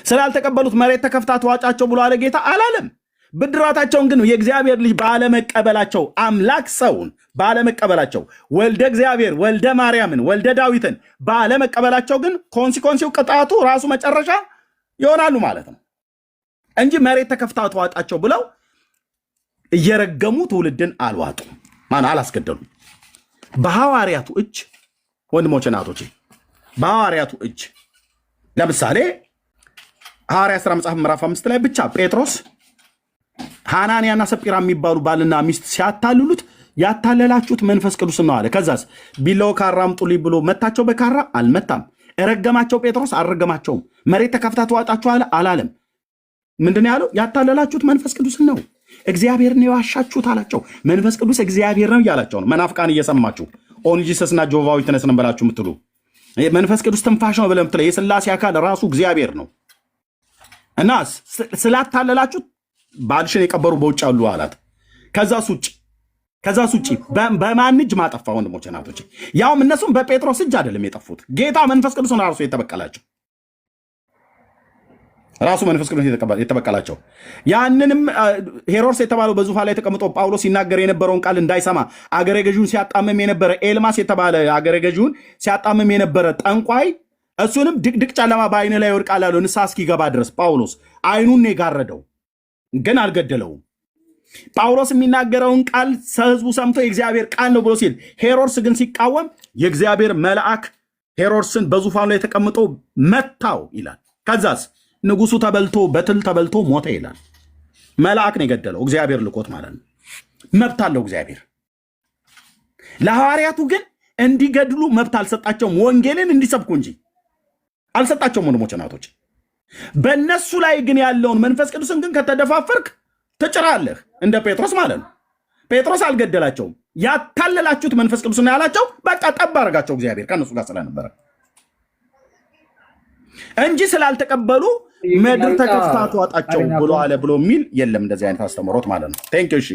ስላልተቀበሉት መሬት ተከፍታ ተዋጫቸው ብሎ አለ ጌታ አላለም። ብድራታቸውን ግን የእግዚአብሔር ልጅ ባለመቀበላቸው አምላክ ሰውን ባለመቀበላቸው ወልደ እግዚአብሔር ወልደ ማርያምን ወልደ ዳዊትን ባለመቀበላቸው ግን ኮንሲኮንሲው ቅጣቱ ራሱ መጨረሻ ይሆናሉ ማለት ነው እንጂ መሬት ተከፍታ ተዋጣቸው ብለው እየረገሙ ትውልድን አልዋጡም። ማን አላስገደሉም። በሐዋርያቱ እጅ ወንድሞች እናቶቼ፣ በሐዋርያቱ እጅ ለምሳሌ ሐዋርያ ሥራ መጽሐፍ ምዕራፍ 5 ላይ ብቻ ጴጥሮስ ሐናንያና ሰጲራ የሚባሉ ባልና ሚስት ሲያታልሉት ያታለላችሁት መንፈስ ቅዱስ ነው አለ። ከዛስ ቢላው ካራ አምጡልኝ ብሎ መታቸው። በካራ አልመታም። ረገማቸው። ጴጥሮስ አልረገማቸውም። መሬት ተከፍታ ተዋጣችሁ አለ አላለም። ምንድን ያለው? ያታለላችሁት መንፈስ ቅዱስ ነው፣ እግዚአብሔር ነው የዋሻችሁት አላቸው። መንፈስ ቅዱስ እግዚአብሔር ነው እያላቸው ነው። መናፍቃን እየሰማችሁ ኦን ጂሰስና ጆቫ ዊትነስ ነን ብላችሁ የምትሉ መንፈስ ቅዱስ ትንፋሽ ነው ብለህ የምትለው የሥላሴ አካል ራሱ እግዚአብሔር ነው እና ስላታለላችሁት ባልሽን የቀበሩ በውጭ አሉ አላት። ከዛ ውጭ በማን እጅ ማጠፋ? ወንድሞች እናቶች፣ ያውም እነሱም በጴጥሮስ እጅ አይደለም የጠፉት። ጌታ መንፈስ ቅዱስን ራሱ የተበቀላቸው ራሱ መንፈስ ቅዱስ የተበቀላቸው። ያንንም ሄሮድስ የተባለው በዙፋን ላይ ተቀምጦ ጳውሎስ ሲናገር የነበረውን ቃል እንዳይሰማ አገረ ገዢውን ሲያጣምም የነበረ ኤልማስ የተባለ አገረ ገዢውን ሲያጣምም የነበረ ጠንቋይ እሱንም ድቅድቅ ጨለማ በአይን ላይ ይወድቃል አለው ንስሐ እስኪገባ ድረስ። ጳውሎስ አይኑን የጋረደው ግን አልገደለውም። ጳውሎስ የሚናገረውን ቃል ህዝቡ ሰምቶ የእግዚአብሔር ቃል ነው ብሎ ሲል ሄሮድስ ግን ሲቃወም የእግዚአብሔር መልአክ ሄሮድስን በዙፋኑ ላይ ተቀምጦ መታው ይላል። ከዛስ ንጉሱ ተበልቶ በትል ተበልቶ ሞተ ይላል። መልአክ ነው የገደለው፣ እግዚአብሔር ልኮት ማለት ነው። መብት አለው እግዚአብሔር። ለሐዋርያቱ ግን እንዲገድሉ መብት አልሰጣቸውም፣ ወንጌልን እንዲሰብኩ እንጂ አልሰጣቸውም። ወንድሞች እናቶች፣ በእነሱ ላይ ግን ያለውን መንፈስ ቅዱስን ግን ከተደፋፈርክ ትጭራለህ፣ እንደ ጴጥሮስ ማለት ነው። ጴጥሮስ አልገደላቸውም። ያታለላችሁት መንፈስ ቅዱስ ነው ያላቸው። በቃ ጠብ አደረጋቸው እግዚአብሔር ከእነሱ ጋር ስለነበረ እንጂ ስላልተቀበሉ ምድር ተከፍታ ተዋጣቸው ብሎ አለ ብሎ የሚል የለም። እንደዚህ አይነት አስተምሮት ማለት ነው። ቴንክ ዩ።